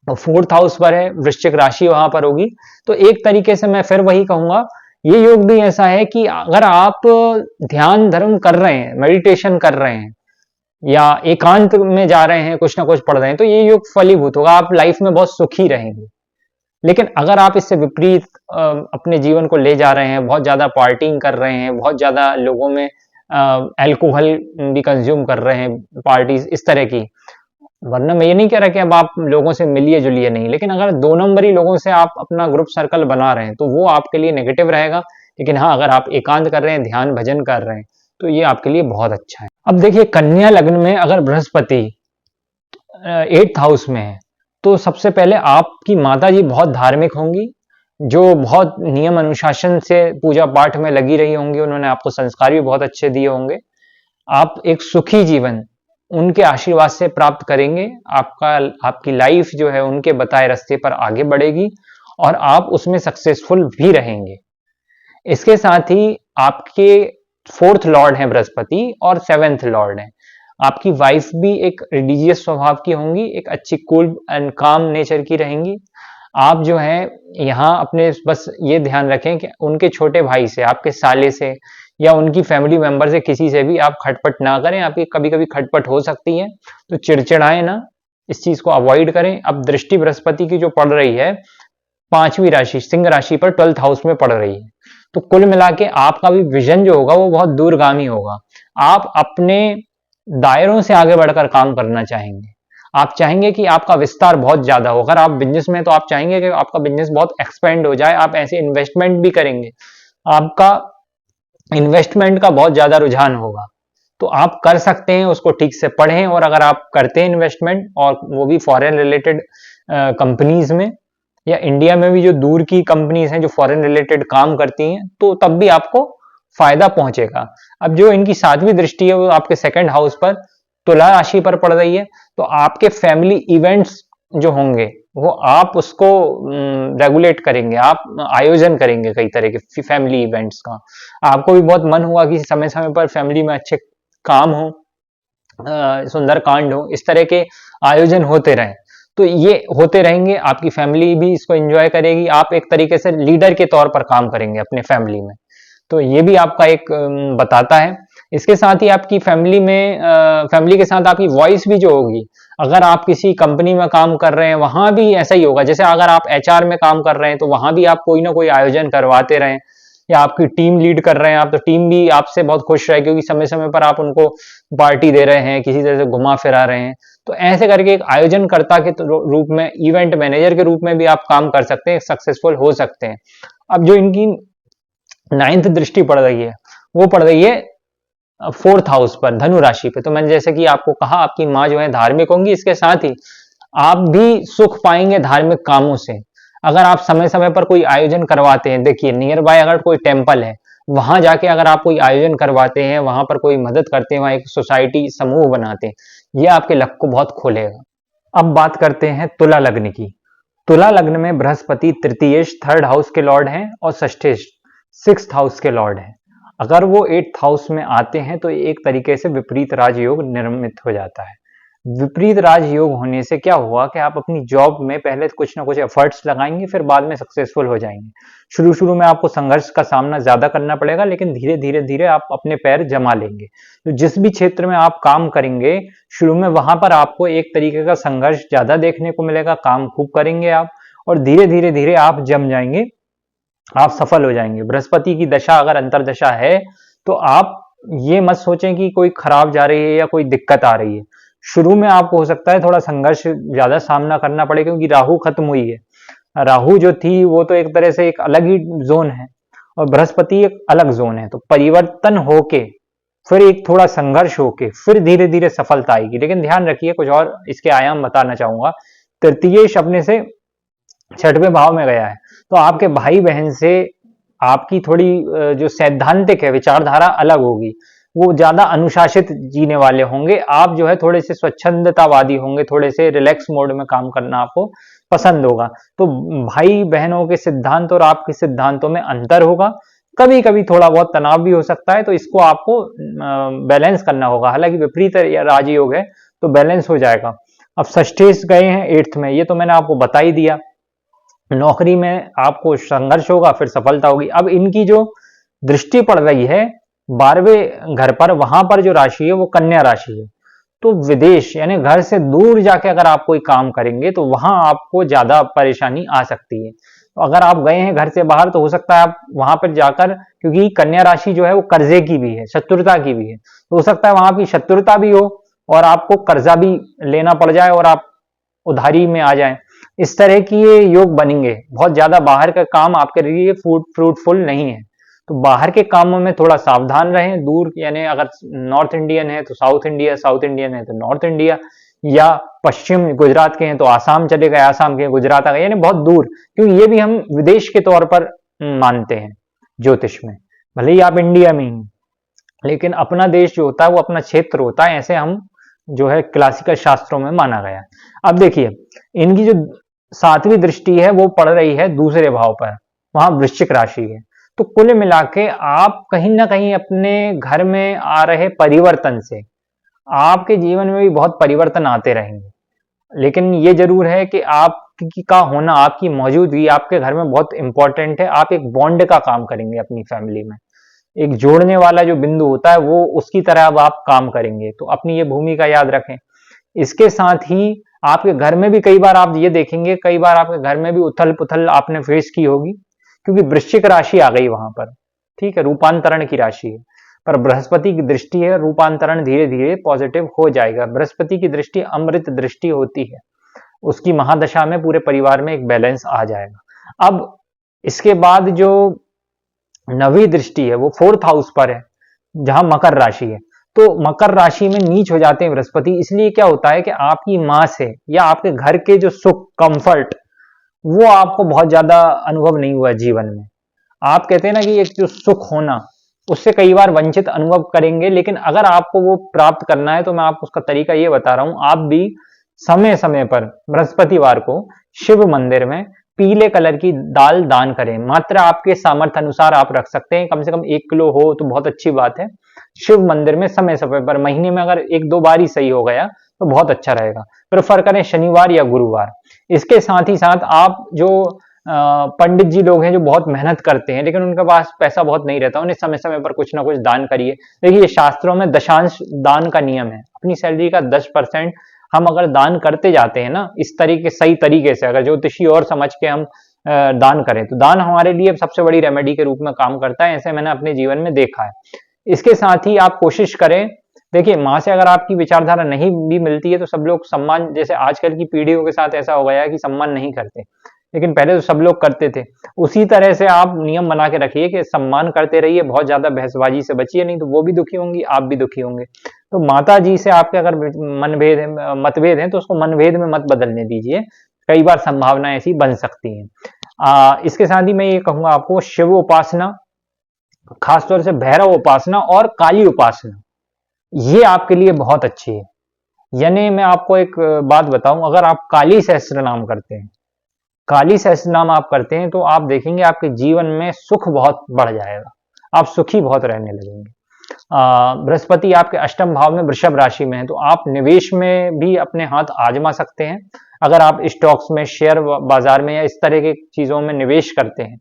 फोर्थ हाउस पर है, वृश्चिक राशि वहां पर होगी। तो एक तरीके से मैं फिर वही कहूंगा, ये योग भी ऐसा है कि अगर आप ध्यान धर्म कर रहे हैं, मेडिटेशन कर रहे हैं, या एकांत में जा रहे हैं, कुछ ना कुछ पढ़ रहे हैं, तो ये योग फलीभूत होगा, आप लाइफ में बहुत सुखी रहेंगे। लेकिन अगर आप इससे विपरीत अपने जीवन को ले जा रहे हैं, बहुत ज्यादा पार्टिंग कर रहे हैं, बहुत ज्यादा लोगों में अल्कोहल भी कंज्यूम कर रहे हैं, पार्टीज इस तरह की, वरना मैं ये नहीं कह रहा कि अब आप लोगों से मिलिए जुलिए नहीं, लेकिन अगर 2 नंबरी लोगों से आप अपना ग्रुप सर्कल बना रहे हैं तो वो आपके लिए नेगेटिव रहेगा। लेकिन हाँ, अगर आप एकांत कर रहे हैं, ध्यान भजन कर रहे हैं, तो ये आपके लिए बहुत अच्छा है। अब देखिए, कन्या लग्न में अगर बृहस्पति 8th हाउस में है, तो सबसे पहले आपकी माता जी बहुत धार्मिक होंगी, जो बहुत नियम अनुशासन से पूजा पाठ में लगी रही होंगी, उन्होंने आपको संस्कार भी बहुत अच्छे दिए होंगे। आप एक सुखी जीवन उनके आशीर्वाद से प्राप्त करेंगे। आपकी लाइफ जो है उनके बताए रास्ते पर आगे बढ़ेगी और आप उसमें सक्सेसफुल भी रहेंगे। इसके साथ ही आपके 4th लॉर्ड हैं बृहस्पति और 7th लॉर्ड हैं। आपकी वाइफ भी एक रिलीजियस स्वभाव की होंगी, एक अच्छी कूल एंड काम नेचर की रहेंगी। आप जो है यहाँ अपने बस ये ध्यान रखें कि उनके छोटे भाई से, आपके साले से, या उनकी फैमिली मेंबर से किसी से भी आप खटपट ना करें। आपकी कभी कभी खटपट हो सकती है, तो चिड़चिड़ाएं ना, इस चीज को अवॉइड करें। अब दृष्टि बृहस्पति की जो पड़ रही है 5वीं राशि सिंह राशि पर 12th हाउस में पड़ रही है, तो कुल मिला के आपका भी विजन जो होगा वो बहुत दूरगामी होगा। आप अपने दायरों से आगे बढ़कर काम करना चाहेंगे। आप चाहेंगे कि आपका विस्तार बहुत ज्यादा हो। अगर आप बिजनेस में, तो आप चाहेंगे कि आपका बिजनेस बहुत एक्सपेंड हो जाए। आप ऐसे इन्वेस्टमेंट भी करेंगे, आपका इन्वेस्टमेंट का बहुत ज्यादा रुझान होगा, तो आप कर सकते हैं। उसको ठीक से पढ़ें, और अगर आप करते हैं इन्वेस्टमेंट, और वो भी फॉरेन रिलेटेड कंपनीज में, या इंडिया में भी जो दूर की कंपनीज हैं जो फॉरेन रिलेटेड काम करती हैं, तो तब भी आपको फायदा पहुंचेगा। अब जो इनकी 7वीं दृष्टि है वो आपके 2nd हाउस पर तुला राशि पर पड़ रही है, तो आपके फैमिली इवेंट्स जो होंगे वो आप उसको रेगुलेट करेंगे, आप आयोजन करेंगे कई तरह के फैमिली इवेंट्स का। आपको भी बहुत मन हुआ कि समय समय पर फैमिली में अच्छे काम हो, सुंदर कांड हो, इस तरह के आयोजन होते रहें, तो ये होते रहेंगे। आपकी फैमिली भी इसको एंजॉय करेगी। आप एक तरीके से लीडर के तौर पर काम करेंगे अपने फैमिली में, तो ये भी आपका एक बताता है। इसके साथ ही आपकी फैमिली में, फैमिली के साथ आपकी वॉइस भी जो होगी, अगर आप किसी कंपनी में काम कर रहे हैं वहां भी ऐसा ही होगा। जैसे अगर आप एचआर में काम कर रहे हैं तो वहां भी आप कोई ना कोई आयोजन करवाते रहें, या आपकी टीम लीड कर रहे हैं आप, तो टीम भी आपसे बहुत खुश रहे, क्योंकि समय समय पर आप उनको पार्टी दे रहे हैं, किसी तरह से घुमा फिरा रहे हैं। तो ऐसे करके एक आयोजनकर्ता के रूप में, इवेंट मैनेजर के रूप में भी आप काम कर सकते हैं, सक्सेसफुल हो सकते हैं। अब जो इनकी 9th दृष्टि पड़ रही है वो पड़ रही है 4th हाउस पर, धनु राशि पे। तो मैंने जैसे कि आपको कहा, आपकी माँ जो है धार्मिक होंगी, इसके साथ ही आप भी सुख पाएंगे धार्मिक कामों से। अगर आप समय समय पर कोई आयोजन करवाते हैं, देखिए नियर बाय अगर कोई टेम्पल है, वहां जाके अगर आप कोई आयोजन करवाते हैं, वहां पर कोई मदद करते हैं, वहां एक सोसाइटी समूह बनाते हैं, ये आपके लक को बहुत खोलेगा। अब बात करते हैं तुला लग्न की। तुला लग्न में बृहस्पति तृतीयेश 3rd हाउस के लॉर्ड हैं और षष्ठेश 6th हाउस के लॉर्ड हैं। अगर वो 8th हाउस में आते हैं तो एक तरीके से विपरीत राजयोग निर्मित हो जाता है। विपरीत राजयोग होने से क्या हुआ कि आप अपनी जॉब में पहले कुछ ना कुछ एफर्ट्स लगाएंगे, फिर बाद में सक्सेसफुल हो जाएंगे। शुरू शुरू में आपको संघर्ष का सामना ज्यादा करना पड़ेगा, लेकिन धीरे धीरे धीरे आप अपने पैर जमा लेंगे। तो जिस भी क्षेत्र में आप काम करेंगे, शुरू में वहां पर आपको एक तरीके का संघर्ष ज्यादा देखने को मिलेगा। काम खूब करेंगे आप, और धीरे धीरे धीरे आप जम जाएंगे, आप सफल हो जाएंगे। बृहस्पति की दशा अगर अंतरदशा है तो आप ये मत सोचें कि कोई खराब जा रही है या कोई दिक्कत आ रही है। शुरू में आपको हो सकता है थोड़ा संघर्ष ज्यादा सामना करना पड़े, क्योंकि राहु खत्म हुई है। राहु जो थी वो तो एक तरह से एक अलग ही जोन है, और बृहस्पति एक अलग जोन है। तो परिवर्तन होके फिर एक थोड़ा संघर्ष होके फिर धीरे धीरे सफलता आएगी। लेकिन ध्यान रखिए, कुछ और इसके आयाम बताना चाहूंगा। तृतीयेश अपने से 6वें भाव में गया है, तो आपके भाई बहन से आपकी थोड़ी जो सैद्धांतिक है विचारधारा अलग होगी। वो ज्यादा अनुशासित जीने वाले होंगे। आप जो है थोड़े से स्वच्छंदतावादी होंगे, थोड़े से रिलैक्स मोड में काम करना आपको पसंद होगा। तो भाई बहनों के सिद्धांत और आपके सिद्धांतों में अंतर होगा, कभी कभी थोड़ा बहुत तनाव भी हो सकता है, तो इसको आपको बैलेंस करना होगा। हालांकि विपरीत राजयोग है तो बैलेंस हो जाएगा। अब षष्ठेश गए हैं 8th में, ये तो मैंने आपको बता ही दिया। नौकरी में आपको संघर्ष होगा, फिर सफलता होगी। अब इनकी जो दृष्टि पड़ रही है 12वें घर पर, वहां पर जो राशि है वो कन्या राशि है। तो विदेश यानी घर से दूर जाके अगर आप कोई काम करेंगे तो वहां आपको ज्यादा परेशानी आ सकती है। तो अगर आप गए हैं घर से बाहर तो हो सकता है आप वहां पर जाकर, क्योंकि कन्या राशि जो है वो कर्जे की भी है, शत्रुता की भी है, तो हो सकता है वहां की शत्रुता भी हो और आपको कर्जा भी लेना पड़ जाए और आप उधारी में आ जाए। इस तरह की ये योग बनेंगे। बहुत ज्यादा बाहर का काम आपके लिए फ्रूटफुल नहीं है, तो बाहर के कामों में थोड़ा सावधान रहें। दूर यानी अगर नॉर्थ इंडियन है तो साउथ इंडिया, साउथ इंडियन है तो नॉर्थ इंडिया, या पश्चिम गुजरात के हैं तो आसाम चले गए, आसाम के गुजरात आ गए, यानी बहुत दूर, क्योंकि ये भी हम विदेश के तौर पर मानते हैं ज्योतिष में। भले ही आप इंडिया में ही, लेकिन अपना देश जो होता है वो अपना क्षेत्र होता है, ऐसे हम जो है क्लासिकल शास्त्रों में माना गया है। अब देखिए इनकी जो 7वीं दृष्टि है वो पड़ रही है दूसरे भाव पर, वहां वृश्चिक राशि है। तो कुल मिला के आप कहीं ना कहीं अपने घर में आ रहे परिवर्तन से आपके जीवन में भी बहुत परिवर्तन आते रहेंगे, लेकिन ये जरूर है कि आपकी का होना, आपकी मौजूदगी आपके घर में बहुत इंपॉर्टेंट है। आप एक बॉन्ड का काम करेंगे अपनी फैमिली में, एक जोड़ने वाला जो बिंदु होता है वो उसकी तरह अब आप काम करेंगे, तो अपनी ये भूमिका याद रखें। इसके साथ ही आपके घर में भी कई बार आप ये देखेंगे, कई बार आपके घर में भी उथल पुथल आपने फेस की होगी, क्योंकि वृश्चिक राशि आ गई वहां पर, ठीक है, रूपांतरण की राशि है। पर बृहस्पति की दृष्टि है, रूपांतरण धीरे धीरे पॉजिटिव हो जाएगा। बृहस्पति की दृष्टि अमृत दृष्टि होती है, उसकी महादशा में पूरे परिवार में एक बैलेंस आ जाएगा। अब इसके बाद जो 9वीं दृष्टि है वो 4th हाउस पर है, जहां मकर राशि है। तो मकर राशि में नीच हो जाते हैं बृहस्पति, इसलिए क्या होता है कि आपकी मां से या आपके घर के जो सुख कंफर्ट वो आपको बहुत ज्यादा अनुभव नहीं हुआ जीवन में। आप कहते हैं ना कि एक जो सुख होना, उससे कई बार वंचित अनुभव करेंगे, लेकिन अगर आपको वो प्राप्त करना है तो मैं आपको उसका तरीका ये बता रहा हूं। आप भी समय समय पर बृहस्पतिवार को शिव मंदिर में पीले कलर की दाल दान करें। मात्रा आपके सामर्थ्य अनुसार आप रख सकते हैं, कम से कम 1 किलो हो तो बहुत अच्छी बात है। शिव मंदिर में समय समय पर, महीने में अगर 1-2 बार ही सही हो गया तो बहुत अच्छा रहेगा। प्रेफर करें शनिवार या गुरुवार। इसके साथ ही साथ आप जो पंडित जी लोग हैं जो बहुत मेहनत करते हैं लेकिन उनके पास पैसा बहुत नहीं रहता, उन्हें समय समय पर कुछ ना कुछ दान करिए। देखिए शास्त्रों में दशांश दान का नियम है, अपनी सैलरी का 10% हम अगर दान करते जाते हैं ना, इस तरीके सही तरीके से अगर ज्योतिषी और समझ के हम दान करें तो दान हमारे लिए सबसे बड़ी रेमेडी के रूप में काम करता है। ऐसे मैंने अपने जीवन में देखा है। इसके साथ ही आप कोशिश करें, देखिए माँ से अगर आपकी विचारधारा नहीं भी मिलती है तो सब लोग सम्मान, जैसे आजकल की पीढ़ियों के साथ ऐसा हो गया है कि सम्मान नहीं करते, लेकिन पहले तो सब लोग करते थे। उसी तरह से आप नियम बना के रखिए कि सम्मान करते रहिए, बहुत ज्यादा बहसबाजी से बचिए, नहीं तो वो भी दुखी होंगी, आप भी दुखी होंगे। तो माता जी से आपके अगर मतभेद है तो उसको मनभेद में मत बदलने दीजिए, कई बार संभावना ऐसी बन सकती है। इसके साथ ही मैं ये कहूंगा आपको, शिव उपासना, खासतौर से भैरव उपासना और काली उपासना, ये आपके लिए बहुत अच्छी है। यानी मैं आपको एक बात बताऊं, अगर आप काली सहस्त्र नाम करते हैं, काली सहस्त्र नाम आप करते हैं तो आप देखेंगे आपके जीवन में सुख बहुत बढ़ जाएगा, आप सुखी बहुत रहने लगेंगे। बृहस्पति आपके अष्टम भाव में वृषभ राशि में है, तो आप निवेश में भी अपने हाथ आजमा सकते हैं। अगर आप स्टॉक्स में, शेयर बाजार में या इस तरह की चीजों में निवेश करते हैं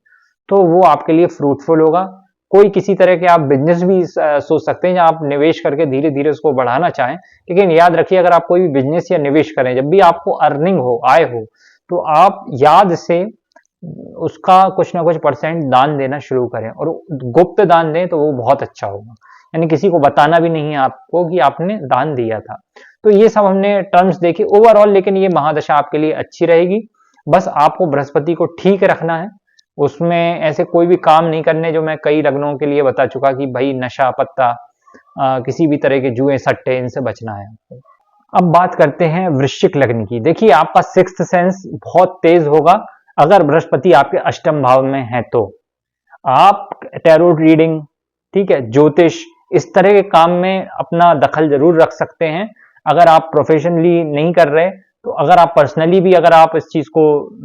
तो वो आपके लिए फ्रूटफुल होगा। कोई किसी तरह के आप बिजनेस भी सोच सकते हैं जहां आप निवेश करके धीरे धीरे उसको बढ़ाना चाहें। लेकिन याद रखिए, अगर आप कोई भी बिजनेस या निवेश करें, जब भी आपको अर्निंग हो, आय हो, तो आप याद से उसका कुछ ना कुछ परसेंट दान देना शुरू करें, और गुप्त दान दें तो वो बहुत अच्छा होगा। यानी किसी को बताना भी नहीं है आपको कि आपने दान दिया था। तो ये सब हमने टर्म्स देखे ओवरऑल, लेकिन ये महादशा आपके लिए अच्छी रहेगी। बस आपको बृहस्पति को ठीक रखना है, उसमें ऐसे कोई भी काम नहीं करने जो मैं कई लग्नों के लिए बता चुका कि भाई नशा पत्ता, किसी भी तरह के जुए सट्टे, इनसे बचना है आपको। अब बात करते हैं वृश्चिक लग्न की। देखिए आपका 6th सेंस बहुत तेज होगा अगर बृहस्पति आपके अष्टम भाव में है तो। आप टैरोट रीडिंग, ठीक है, ज्योतिष, इस तरह के काम में अपना दखल जरूर रख सकते हैं। अगर आप प्रोफेशनली नहीं कर रहे तो अगर आप पर्सनली भी अगर आप इस चीज को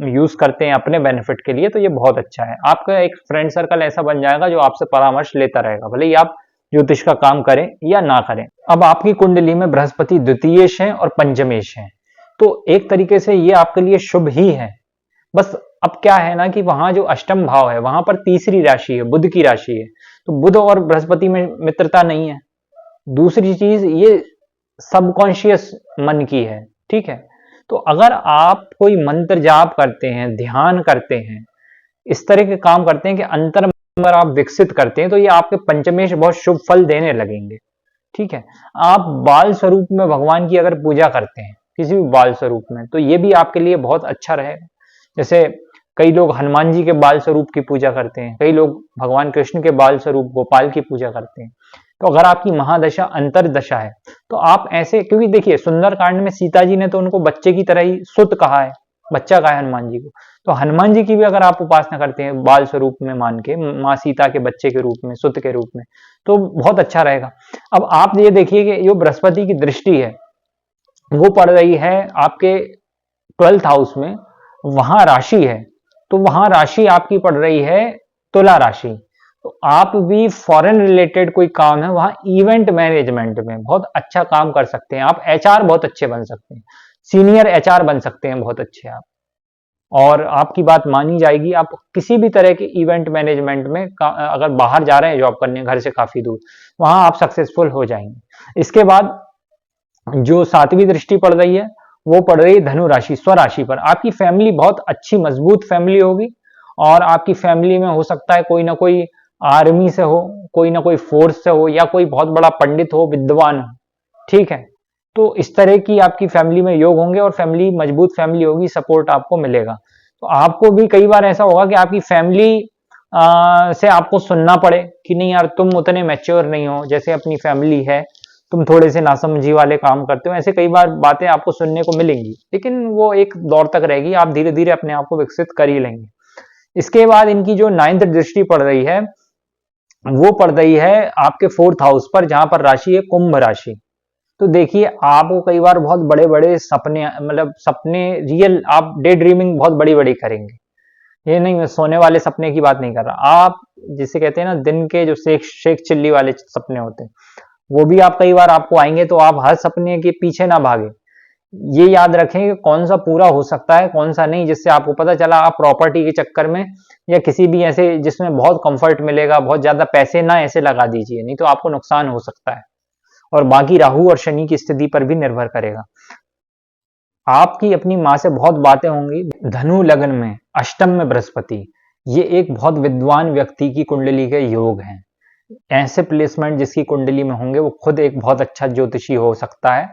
यूज करते हैं अपने बेनिफिट के लिए तो ये बहुत अच्छा है। आपका एक फ्रेंड सर्कल ऐसा बन जाएगा जो आपसे परामर्श लेता रहेगा, भले ही आप ज्योतिष का काम करें या ना करें। अब आपकी कुंडली में बृहस्पति द्वितीयेश है और पंचमेश है, तो एक तरीके से ये आपके लिए शुभ ही है। बस अब क्या है ना कि वहां जो अष्टम भाव है वहां पर तीसरी राशि है, बुध की राशि है, तो बुध और बृहस्पति में मित्रता नहीं है। दूसरी चीज ये सबकॉन्शियस मन की है, ठीक है। तो अगर आप कोई मंत्र जाप करते हैं, ध्यान करते हैं, इस तरह के काम करते हैं कि अंतर अगर आप विकसित करते हैं तो ये आपके पंचमेश बहुत शुभ फल देने लगेंगे, ठीक है। आप बाल स्वरूप में भगवान की अगर पूजा करते हैं किसी भी बाल स्वरूप में तो ये भी आपके लिए बहुत अच्छा रहेगा। जैसे कई लोग हनुमान जी के बाल स्वरूप की पूजा करते हैं, कई लोग भगवान कृष्ण के बाल स्वरूप गोपाल की पूजा करते हैं। तो अगर आपकी महादशा अंतरदशा है तो आप ऐसे, क्योंकि देखिए सुंदरकांड में सीता जी ने तो उनको बच्चे की तरह ही सुत कहा है, बच्चा कहा है हनुमान जी को, तो हनुमान जी की भी अगर आप उपासना करते हैं बाल स्वरूप में मान के, माँ सीता के बच्चे के रूप में, सुत के रूप में, तो बहुत अच्छा रहेगा। अब आप ये देखिए कि जो बृहस्पति की दृष्टि है वो पड़ रही है आपके 12th हाउस में, वहां राशि है, तो वहां राशि आपकी पड़ रही है तुला राशि। तो आप भी फॉरेन रिलेटेड कोई काम है वहां इवेंट मैनेजमेंट में बहुत अच्छा काम कर सकते हैं। आप एचआर बहुत अच्छे बन सकते हैं, सीनियर एचआर बन सकते हैं बहुत अच्छे आप, और आपकी बात मानी जाएगी। आप किसी भी तरह के इवेंट मैनेजमेंट में अगर बाहर जा रहे हैं जॉब करने घर से काफी दूर, वहां आप सक्सेसफुल हो जाएंगे। इसके बाद जो 7वीं दृष्टि पड़ रही है वो पड़ रही है धनु राशि, स्वराशि पर। आपकी फैमिली बहुत अच्छी मजबूत फैमिली होगी, और आपकी फैमिली में हो सकता है कोई ना कोई आर्मी से हो, कोई ना कोई फोर्स से हो, या कोई बहुत बड़ा पंडित हो, विद्वान हो, ठीक है। तो इस तरह की आपकी फैमिली में योग होंगे और फैमिली मजबूत फैमिली होगी, सपोर्ट आपको मिलेगा। तो आपको भी कई बार ऐसा होगा कि आपकी फैमिली से आपको सुनना पड़े कि नहीं यार तुम उतने मैच्योर नहीं हो, जैसे अपनी फैमिली है तुम थोड़े से नासमझी वाले काम करते हो, ऐसे कई बार बातें आपको सुनने को मिलेंगी, लेकिन वो एक दौर तक रहेगी, आप धीरे धीरे अपने आप को विकसित कर ही लेंगे। इसके बाद इनकी जो 9th दृष्टि पड़ रही है वो पड़ रही है आपके 4th हाउस पर, जहां पर राशि है कुंभ राशि। तो देखिए आपको कई बार बहुत बड़े बड़े सपने, मतलब सपने रियल, आप डे ड्रीमिंग बहुत बड़ी बड़ी करेंगे। ये नहीं, मैं सोने वाले सपने की बात नहीं कर रहा, आप जिसे कहते हैं ना दिन के जो शेख चिल्ली वाले सपने होते हैं वो भी आप कई बार आपको आएंगे। तो आप हर सपने के पीछे ना भागे, ये याद रखें कि कौन सा पूरा हो सकता है कौन सा नहीं, जिससे आपको पता चला आप प्रॉपर्टी के चक्कर में या किसी भी ऐसे जिसमें बहुत कंफर्ट मिलेगा, बहुत ज्यादा पैसे ना ऐसे लगा दीजिए, नहीं तो आपको नुकसान हो सकता है। और बाकी राहु और शनि की स्थिति पर भी निर्भर करेगा। आपकी अपनी माँ से बहुत बातें होंगी। धनु लग्न में अष्टम में बृहस्पति, ये एक बहुत विद्वान व्यक्ति की कुंडली के योग हैं। ऐसे प्लेसमेंट जिसकी कुंडली में होंगे वो खुद एक बहुत अच्छा ज्योतिषी हो सकता है,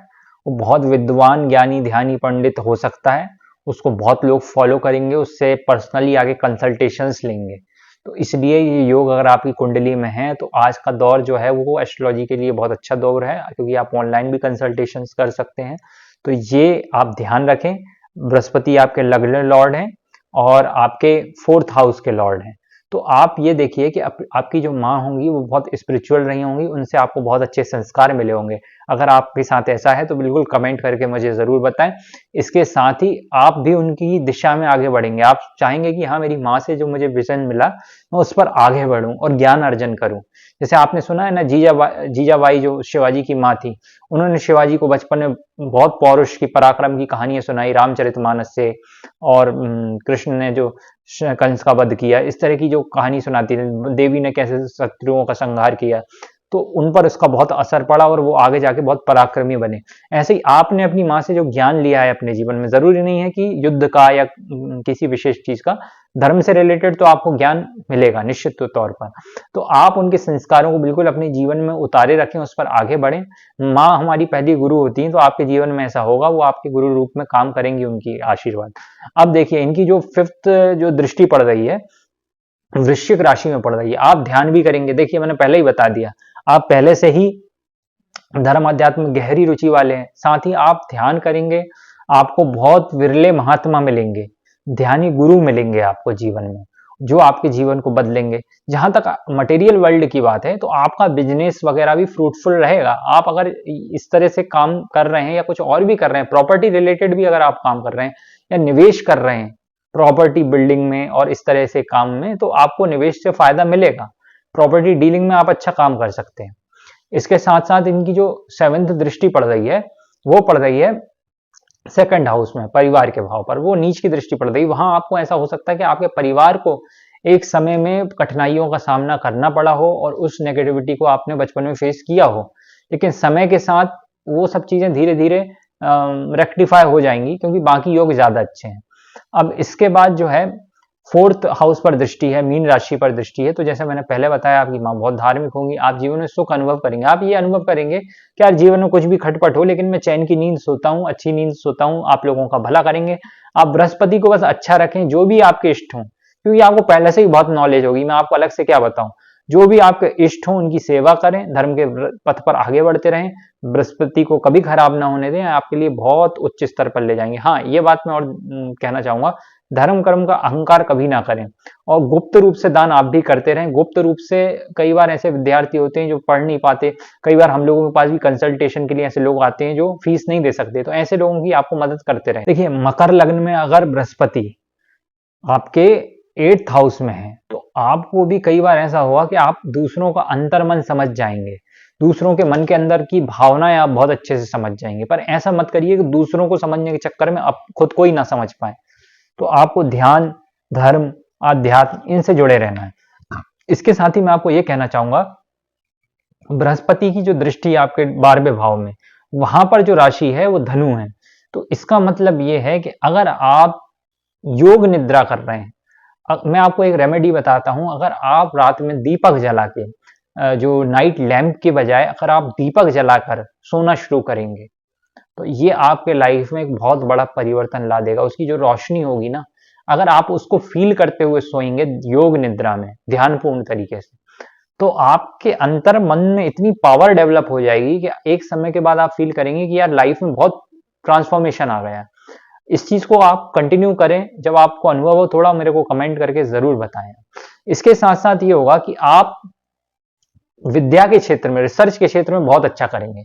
वो बहुत विद्वान ज्ञानी ध्यानी पंडित हो सकता है, उसको बहुत लोग फॉलो करेंगे, उससे पर्सनली आगे कंसल्टेशंस लेंगे। तो इसलिए ये योग अगर आपकी कुंडली में है तो आज का दौर जो है वो एस्ट्रोलॉजी के लिए बहुत अच्छा दौर है, क्योंकि आप ऑनलाइन भी कंसल्टेशंस कर सकते हैं। तो ये आप ध्यान रखें, बृहस्पति आपके लग्न लॉर्ड हैं और आपके 4th हाउस के लॉर्ड हैं। तो आप ये देखिए कि आपकी जो माँ होंगी वो बहुत स्पिरिचुअल रही होंगी, उनसे आपको बहुत अच्छे संस्कार मिले होंगे। अगर आपके साथ ऐसा है तो बिल्कुल कमेंट करके मुझे जरूर बताएं। इसके साथ ही आप भी उनकी दिशा में आगे बढ़ेंगे, आप चाहेंगे कि हाँ मेरी माँ से जो मुझे विजन मिला मैं उस पर आगे बढ़ूं और ज्ञान अर्जन करूं। जैसे आपने सुना है ना जीजाबाई जो शिवाजी की माँ थी, उन्होंने शिवाजी को बचपन में बहुत पौरुष की पराक्रम की कहानियां सुनाई रामचरितमानस से, और कृष्ण ने जो कंस का वध किया, इस तरह की जो कहानी सुनाती थी, देवी ने कैसे शत्रुओं का संहार किया, तो उन पर उसका बहुत असर पड़ा और वो आगे जाके बहुत पराक्रमी बने। ऐसे ही आपने अपनी माँ से जो ज्ञान लिया है अपने जीवन में, जरूरी नहीं है कि युद्ध का या किसी विशेष चीज का, धर्म से रिलेटेड तो आपको ज्ञान मिलेगा निश्चित तौर पर। तो आप उनके संस्कारों को बिल्कुल अपने जीवन में उतारे रखें, उस पर आगे बढ़ें। माँ हमारी पहली गुरु होती है, तो आपके जीवन में ऐसा होगा, वो आपके गुरु रूप में काम करेंगी, उनकी आशीर्वाद। अब देखिए इनकी जो 5th जो दृष्टि पड़ रही है वृश्चिक राशि में पड़ रही है, आप ध्यान भी करेंगे। देखिए मैंने पहले ही बता दिया, आप पहले से ही धर्म अध्यात्म में गहरी रुचि वाले हैं, साथ ही आप ध्यान करेंगे, आपको बहुत विरले महात्मा मिलेंगे, ध्यानी गुरु मिलेंगे आपको जीवन में, जो आपके जीवन को बदलेंगे। जहां तक मटेरियल वर्ल्ड की बात है, तो आपका बिजनेस वगैरह भी फ्रूटफुल रहेगा। आप अगर इस तरह से काम कर रहे हैं या कुछ और भी कर रहे हैं, प्रॉपर्टी रिलेटेड भी अगर आप काम कर रहे हैं या निवेश कर रहे हैं प्रॉपर्टी बिल्डिंग में और इस तरह से काम में, तो आपको निवेश से फायदा मिलेगा। प्रॉपर्टी डीलिंग में आप अच्छा काम कर सकते हैं। इसके साथ साथ इनकी जो 7th दृष्टि पड़ रही है, वो पड़ रही है सेकंड हाउस में, परिवार के भाव पर। वो नीच की दृष्टि पड़ रही है। वहां आपको ऐसा हो सकता है कि आपके परिवार को एक समय में कठिनाइयों का सामना करना पड़ा हो और उस नेगेटिविटी को आपने बचपन में फेस किया हो, लेकिन समय के साथ वो सब चीजें धीरे धीरे रेक्टिफाई हो जाएंगी, क्योंकि बाकी योग ज्यादा अच्छे हैं। अब इसके बाद जो है 4th हाउस पर दृष्टि है, मीन राशि पर दृष्टि है। तो जैसे मैंने पहले बताया, आपकी माँ बहुत धार्मिक होंगी, आप जीवन में सुख अनुभव करेंगे। आप ये अनुभव करेंगे कि यार जीवन में कुछ भी खटपट हो, लेकिन मैं चैन की नींद सोता हूँ, अच्छी नींद सोता हूँ, आप लोगों का भला करेंगे। आप बृहस्पति को बस अच्छा रखें, जो भी आपके इष्ट हों, क्योंकि आपको पहले से ही बहुत नॉलेज होगी, मैं आपको अलग से क्या बताऊं। जो भी आपके इष्ट हो उनकी सेवा करें, धर्म के पथ पर आगे बढ़ते रहें, बृहस्पति को कभी खराब ना होने दें, आपके लिए बहुत उच्च स्तर पर ले जाएंगे। हाँ, ये बात मैं और कहना चाहूंगा, धर्म कर्म का अहंकार कभी ना करें और गुप्त रूप से दान आप भी करते रहें। गुप्त रूप से कई बार ऐसे विद्यार्थी होते हैं जो पढ़ नहीं पाते, कई बार हम लोगों के पास भी कंसल्टेशन के लिए ऐसे लोग आते हैं जो फीस नहीं दे सकते, तो ऐसे लोगों की आपको मदद करते रहें। देखिए, मकर लग्न में अगर बृहस्पति आपके 8th हाउस में है, तो आपको भी कई बार ऐसा होगा कि आप दूसरों का अंतर्मन समझ जाएंगे, दूसरों के मन के अंदर की भावनाएं आप बहुत अच्छे से समझ जाएंगे। पर ऐसा मत करिए कि दूसरों को समझने के चक्कर में आप खुद को ही ना समझ पाए। तो आपको ध्यान, धर्म, आध्यात्म इनसे जुड़े रहना है। इसके साथ ही मैं आपको यह कहना चाहूंगा, बृहस्पति की जो दृष्टि आपके 12वें भाव में, वहां पर जो राशि है वो धनु है। तो इसका मतलब यह है कि अगर आप योग निद्रा कर रहे हैं, मैं आपको एक रेमेडी बताता हूं। अगर आप रात में दीपक जला के, जो नाइट लैंप के बजाय अगर आप दीपक जलाकर सोना शुरू करेंगे, तो ये आपके लाइफ में एक बहुत बड़ा परिवर्तन ला देगा। उसकी जो रोशनी होगी ना, अगर आप उसको फील करते हुए सोएंगे योग निद्रा में ध्यानपूर्ण तरीके से, तो आपके अंतर मन में इतनी पावर डेवलप हो जाएगी कि एक समय के बाद आप फील करेंगे कि यार लाइफ में बहुत ट्रांसफॉर्मेशन आ गया। इस चीज को आप कंटिन्यू करें। जब आपको अनुभव हो, थोड़ा मेरे को कमेंट करके जरूर बताएं। इसके साथ साथ ये होगा कि आप विद्या के क्षेत्र में, रिसर्च के क्षेत्र में बहुत अच्छा करेंगे।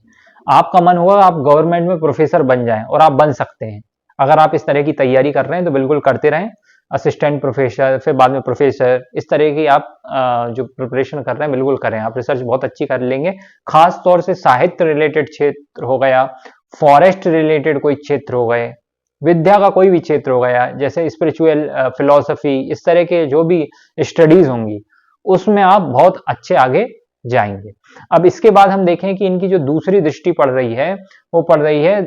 आपका मन होगा आप गवर्नमेंट में प्रोफेसर बन जाएं, और आप बन सकते हैं। अगर आप इस तरह की तैयारी कर रहे हैं तो बिल्कुल करते रहें। असिस्टेंट प्रोफेसर, फिर बाद में प्रोफेसर, इस तरह की आप जो प्रिपरेशन कर रहे हैं बिल्कुल करें। आप रिसर्च बहुत अच्छी कर लेंगे। खास तौर से साहित्य रिलेटेड क्षेत्र हो गया, फॉरेस्ट रिलेटेड कोई क्षेत्र हो गए, विद्या का कोई भी क्षेत्र हो गया, जैसे स्पिरिचुअल, फिलॉसफी, इस तरह के जो भी स्टडीज होंगी, उसमें आप बहुत अच्छे आगे जाएंगे। अब इसके बाद हम देखें कि इनकी जो दूसरी दृष्टि पड़ रही है, वो पड़ रही है,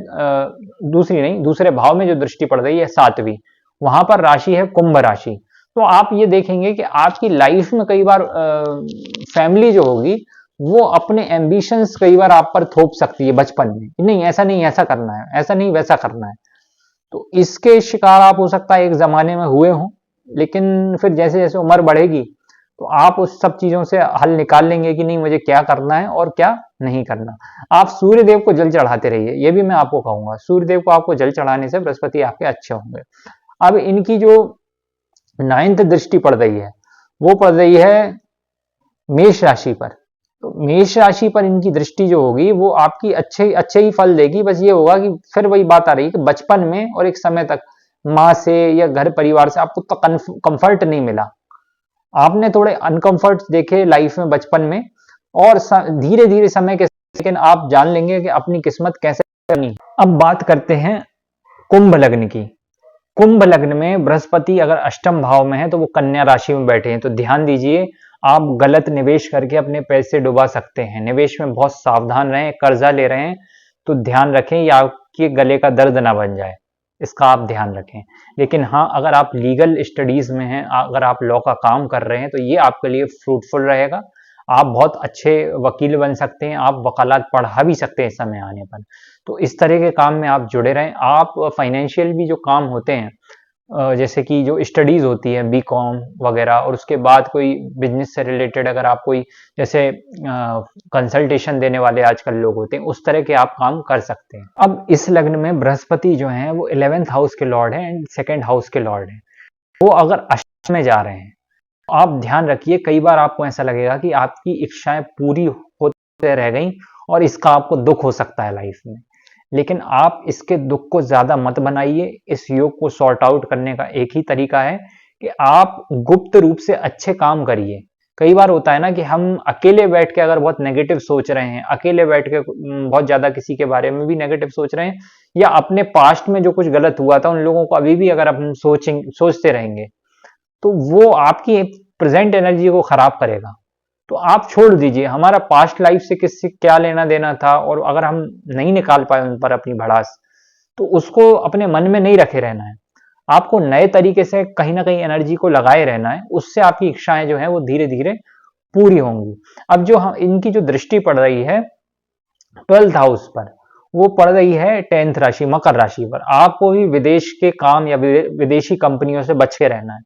दूसरी नहीं, दूसरे भाव में जो दृष्टि पड़ रही है 7वीं, वहां पर राशि है कुंभ राशि। तो आप ये देखेंगे कि आपकी लाइफ में कई बार फैमिली जो होगी वो अपने एम्बिशंस कई बार आप पर थोप सकती है बचपन में, नहीं ऐसा नहीं, ऐसा करना है, ऐसा नहीं वैसा करना है। तो इसके शिकार आप हो सकता है एक जमाने में हुए हों, लेकिन फिर जैसे जैसे उम्र बढ़ेगी तो आप उस सब चीजों से हल निकाल लेंगे कि नहीं मुझे क्या करना है और क्या नहीं करना। आप सूर्य देव को जल चढ़ाते रहिए, ये भी मैं आपको कहूंगा। सूर्य देव को आपको जल चढ़ाने से बृहस्पति आपके अच्छे होंगे। अब इनकी जो 9th दृष्टि पड़ रही है, वो पड़ रही है मेष राशि पर। तो मेष राशि पर इनकी दृष्टि जो होगी वो आपकी अच्छे अच्छे ही फल देगी। बस ये होगा कि फिर वही बात आ रही है कि बचपन में और एक समय तक माँ से या घर परिवार से आपको तो कंफर्ट नहीं मिला, आपने थोड़े अनकंफर्ट देखे लाइफ में बचपन में, और धीरे धीरे समय के लेकिन आप जान लेंगे कि अपनी किस्मत कैसे करनी। अब बात करते हैं कुंभ लग्न की। कुंभ लग्न में बृहस्पति अगर अष्टम भाव में है तो वो कन्या राशि में बैठे हैं। तो ध्यान दीजिए, आप गलत निवेश करके अपने पैसे डुबा सकते हैं। निवेश में बहुत सावधान रहें। कर्जा ले रहे हैं तो ध्यान रखें या आपके गले का दर्द ना बन जाए, इसका आप ध्यान रखें। लेकिन हाँ, अगर आप लीगल स्टडीज में हैं, अगर आप लॉ का काम कर रहे हैं, तो ये आपके लिए फ्रूटफुल रहेगा। आप बहुत अच्छे वकील बन सकते हैं, आप वकालत पढ़ा भी सकते हैं समय आने पर। तो इस तरह के काम में आप जुड़े रहें। आप फाइनेंशियल भी जो काम होते हैं, जैसे कि जो स्टडीज होती है बीकॉम वगैरह, और उसके बाद कोई बिजनेस से रिलेटेड अगर आप कोई जैसे कंसल्टेशन देने वाले आजकल लोग होते हैं, उस तरह के आप काम कर सकते हैं। अब इस लग्न में बृहस्पति जो है वो 11th हाउस के लॉर्ड है एंड 2nd हाउस के लॉर्ड है। वो अगर अष्टम में जा रहे हैं आप ध्यान रखिए, कई बार आपको ऐसा लगेगा कि आपकी इच्छाएं पूरी होते रह गई और इसका आपको दुख हो सकता है लाइफ में, लेकिन आप इसके दुख को ज्यादा मत बनाइए। इस योग को सॉर्ट आउट करने का एक ही तरीका है कि आप गुप्त रूप से अच्छे काम करिए। कई बार होता है ना कि हम अकेले बैठ के अगर बहुत नेगेटिव सोच रहे हैं, अकेले बैठ के बहुत ज्यादा किसी के बारे में भी नेगेटिव सोच रहे हैं, या अपने पास्ट में जो कुछ गलत हुआ था उन लोगों को अभी भी अगर हम सोचते रहेंगे, तो वो आपकी प्रेजेंट एनर्जी को खराब करेगा। तो आप छोड़ दीजिए, हमारा पास्ट लाइफ से किससे क्या लेना देना था, और अगर हम नहीं निकाल पाए उन पर अपनी भड़ास, तो उसको अपने मन में नहीं रखे रहना है। आपको नए तरीके से कहीं ना कहीं एनर्जी को लगाए रहना है, उससे आपकी इच्छाएं जो है वो धीरे धीरे पूरी होंगी। अब जो हम इनकी जो दृष्टि पड़ रही है 12th हाउस पर, वो पड़ रही है 10th राशि मकर राशि पर। आपको भी विदेश के काम या विदेशी कंपनियों से बच के रहना है,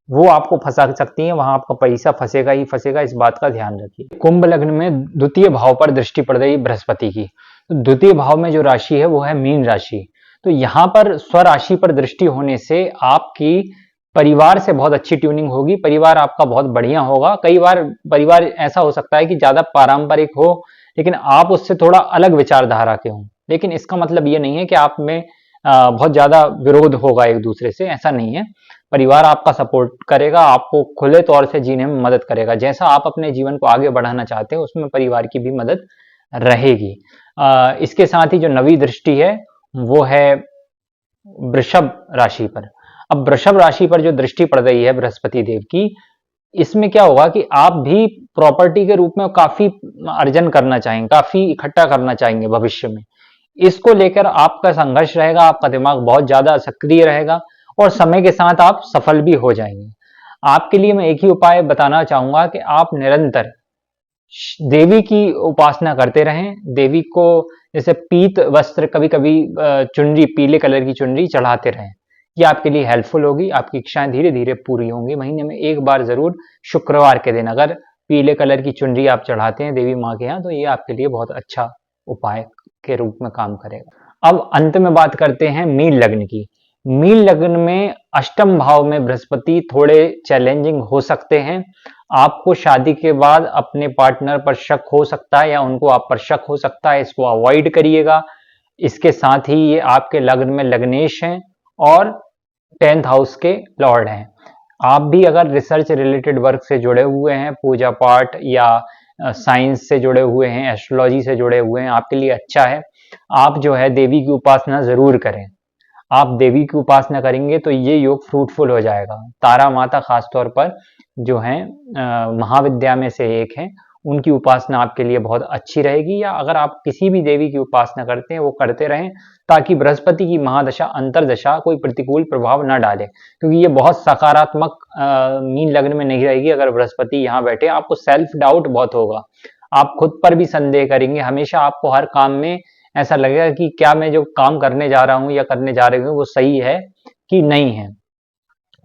वो आपको फंसा सकती है, वहां आपका पैसा फंसेगा ही फंसेगा, इस बात का ध्यान रखिए। कुंभ लग्न में द्वितीय भाव पर दृष्टि पड़ रही बृहस्पति की, तो द्वितीय भाव में जो राशि है वो है मीन राशि। तो यहां पर स्वराशि पर दृष्टि होने से आपकी परिवार से बहुत अच्छी ट्यूनिंग होगी, परिवार आपका बहुत बढ़िया होगा। कई बार परिवार ऐसा हो सकता है कि ज्यादा पारंपरिक हो, लेकिन आप उससे थोड़ा अलग विचारधारा के हों, लेकिन इसका मतलब ये नहीं है कि आप में बहुत ज्यादा विरोध होगा एक दूसरे से, ऐसा नहीं है। परिवार आपका सपोर्ट करेगा, आपको खुले तौर से जीने में मदद करेगा। जैसा आप अपने जीवन को आगे बढ़ाना चाहते हैं उसमें परिवार की भी मदद रहेगी। इसके साथ ही जो नवी दृष्टि है वो है वृषभ राशि पर। अब वृषभ राशि पर जो दृष्टि पड़ रही है बृहस्पति देव की, इसमें क्या होगा कि आप भी प्रॉपर्टी के रूप में काफी अर्जन करना चाहेंगे, काफी इकट्ठा करना चाहेंगे भविष्य में। इसको लेकर आपका संघर्ष रहेगा, आपका दिमाग बहुत ज्यादा सक्रिय रहेगा और समय के साथ आप सफल भी हो जाएंगे। आपके लिए मैं एक ही उपाय बताना चाहूंगा कि आप निरंतर देवी की उपासना करते रहें। देवी को जैसे पीत वस्त्र, कभी कभी चुनरी, पीले कलर की चुनरी चढ़ाते रहें। ये आपके लिए हेल्पफुल होगी, आपकी इच्छाएं धीरे धीरे पूरी होंगी। महीने में एक बार जरूर शुक्रवार के दिन अगर पीले कलर की चुनरी आप चढ़ाते हैं देवी माँ के यहाँ, तो ये आपके लिए बहुत अच्छा उपाय के रूप में काम करेगा। अब अंत में बात करते हैं मीन लग्न की। मीन लग्न में अष्टम भाव में बृहस्पति थोड़े चैलेंजिंग हो सकते हैं। आपको शादी के बाद अपने पार्टनर पर शक हो सकता है या उनको आप पर शक हो सकता है, इसको अवॉइड करिएगा। इसके साथ ही ये आपके लग्न में लग्नेश हैं और 10th हाउस के लॉर्ड हैं। आप भी अगर रिसर्च रिलेटेड वर्क से जुड़े हुए हैं, पूजा पाठ या साइंस से जुड़े हुए हैं, एस्ट्रोलॉजी से जुड़े हुए हैं, आपके लिए अच्छा है। आप जो है देवी की उपासना जरूर करें। आप देवी की उपासना करेंगे तो ये योग फ्रूटफुल हो जाएगा। तारा माता खासतौर पर जो है महाविद्या में से एक है, उनकी उपासना आपके लिए बहुत अच्छी रहेगी। या अगर आप किसी भी देवी की उपासना करते हैं वो करते रहें, ताकि बृहस्पति की महादशा अंतरदशा कोई प्रतिकूल प्रभाव न डाले, क्योंकि ये बहुत सकारात्मक मीन लग्न में नहीं रहेगी। अगर बृहस्पति यहाँ बैठे, आपको सेल्फ डाउट बहुत होगा, आप खुद पर भी संदेह करेंगे, हमेशा आपको हर काम में ऐसा लगेगा कि क्या मैं जो काम करने जा रहा हूं या करने जा रही हूँ वो सही है कि नहीं है।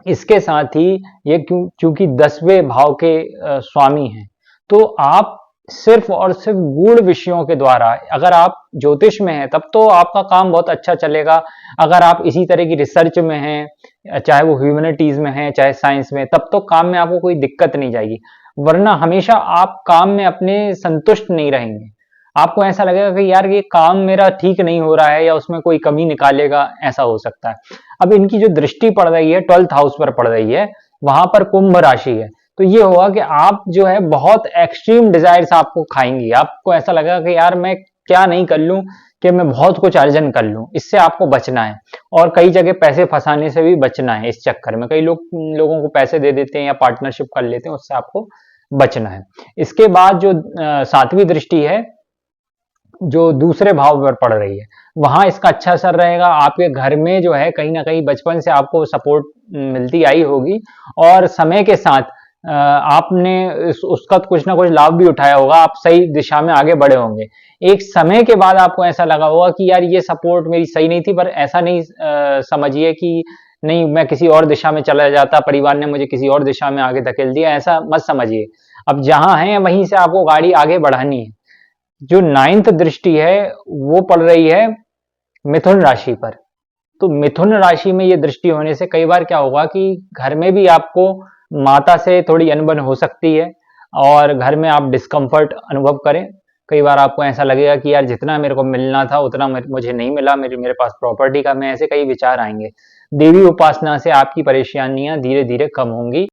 इसके साथ ही ये क्योंकि 10वें भाव के स्वामी हैं, तो आप सिर्फ और सिर्फ गूढ़ विषयों के द्वारा, अगर आप ज्योतिष में हैं तब तो आपका काम बहुत अच्छा चलेगा। अगर आप इसी तरह की रिसर्च में हैं, चाहे वो ह्यूमैनिटीज में है चाहे साइंस में, तब तो काम में आपको कोई दिक्कत नहीं जाएगी। वरना हमेशा आप काम में अपने संतुष्ट नहीं रहेंगे, आपको ऐसा लगेगा कि यार ये काम मेरा ठीक नहीं हो रहा है या उसमें कोई कमी निकालेगा, ऐसा हो सकता है। अब इनकी जो दृष्टि पड़ रही है 12th हाउस पर पड़ रही है, वहां पर कुंभ राशि है, तो ये होगा कि आप जो है बहुत एक्सट्रीम डिजायर्स आपको खाएंगी। आपको ऐसा लगेगा कि यार मैं क्या नहीं कर लूं कि मैं बहुत कुछ अर्जन कर लूं। इससे आपको बचना है और कई जगह पैसे फंसाने से भी बचना है। इस चक्कर में कई लोगों को पैसे दे देते हैं या पार्टनरशिप कर लेते हैं, उससे आपको बचना है। इसके बाद जो 7वीं दृष्टि है जो दूसरे भाव पर पड़ रही है, वहां इसका अच्छा असर रहेगा। आपके घर में जो है कहीं ना कहीं बचपन से आपको सपोर्ट मिलती आई होगी और समय के साथ आपने उसका कुछ ना कुछ लाभ भी उठाया होगा, आप सही दिशा में आगे बढ़े होंगे। एक समय के बाद आपको ऐसा लगा होगा कि यार ये सपोर्ट मेरी सही नहीं थी, पर ऐसा नहीं समझिए कि नहीं मैं किसी और दिशा में चला जाता, परिवार ने मुझे किसी और दिशा में आगे धकेल दिया, ऐसा मत समझिए। अब जहां है वहीं से आपको गाड़ी आगे बढ़ानी है। जो 9th दृष्टि है वो पड़ रही है मिथुन राशि पर। तो मिथुन राशि में ये दृष्टि होने से कई बार क्या होगा कि घर में भी आपको माता से थोड़ी अनबन हो सकती है और घर में आप डिस्कम्फर्ट अनुभव करें। कई बार आपको ऐसा लगेगा कि यार जितना मेरे को मिलना था उतना मुझे नहीं मिला, मेरे पास प्रॉपर्टी कम है, ऐसे कई विचार आएंगे। देवी उपासना से आपकी परेशानियां धीरे धीरे कम होंगी।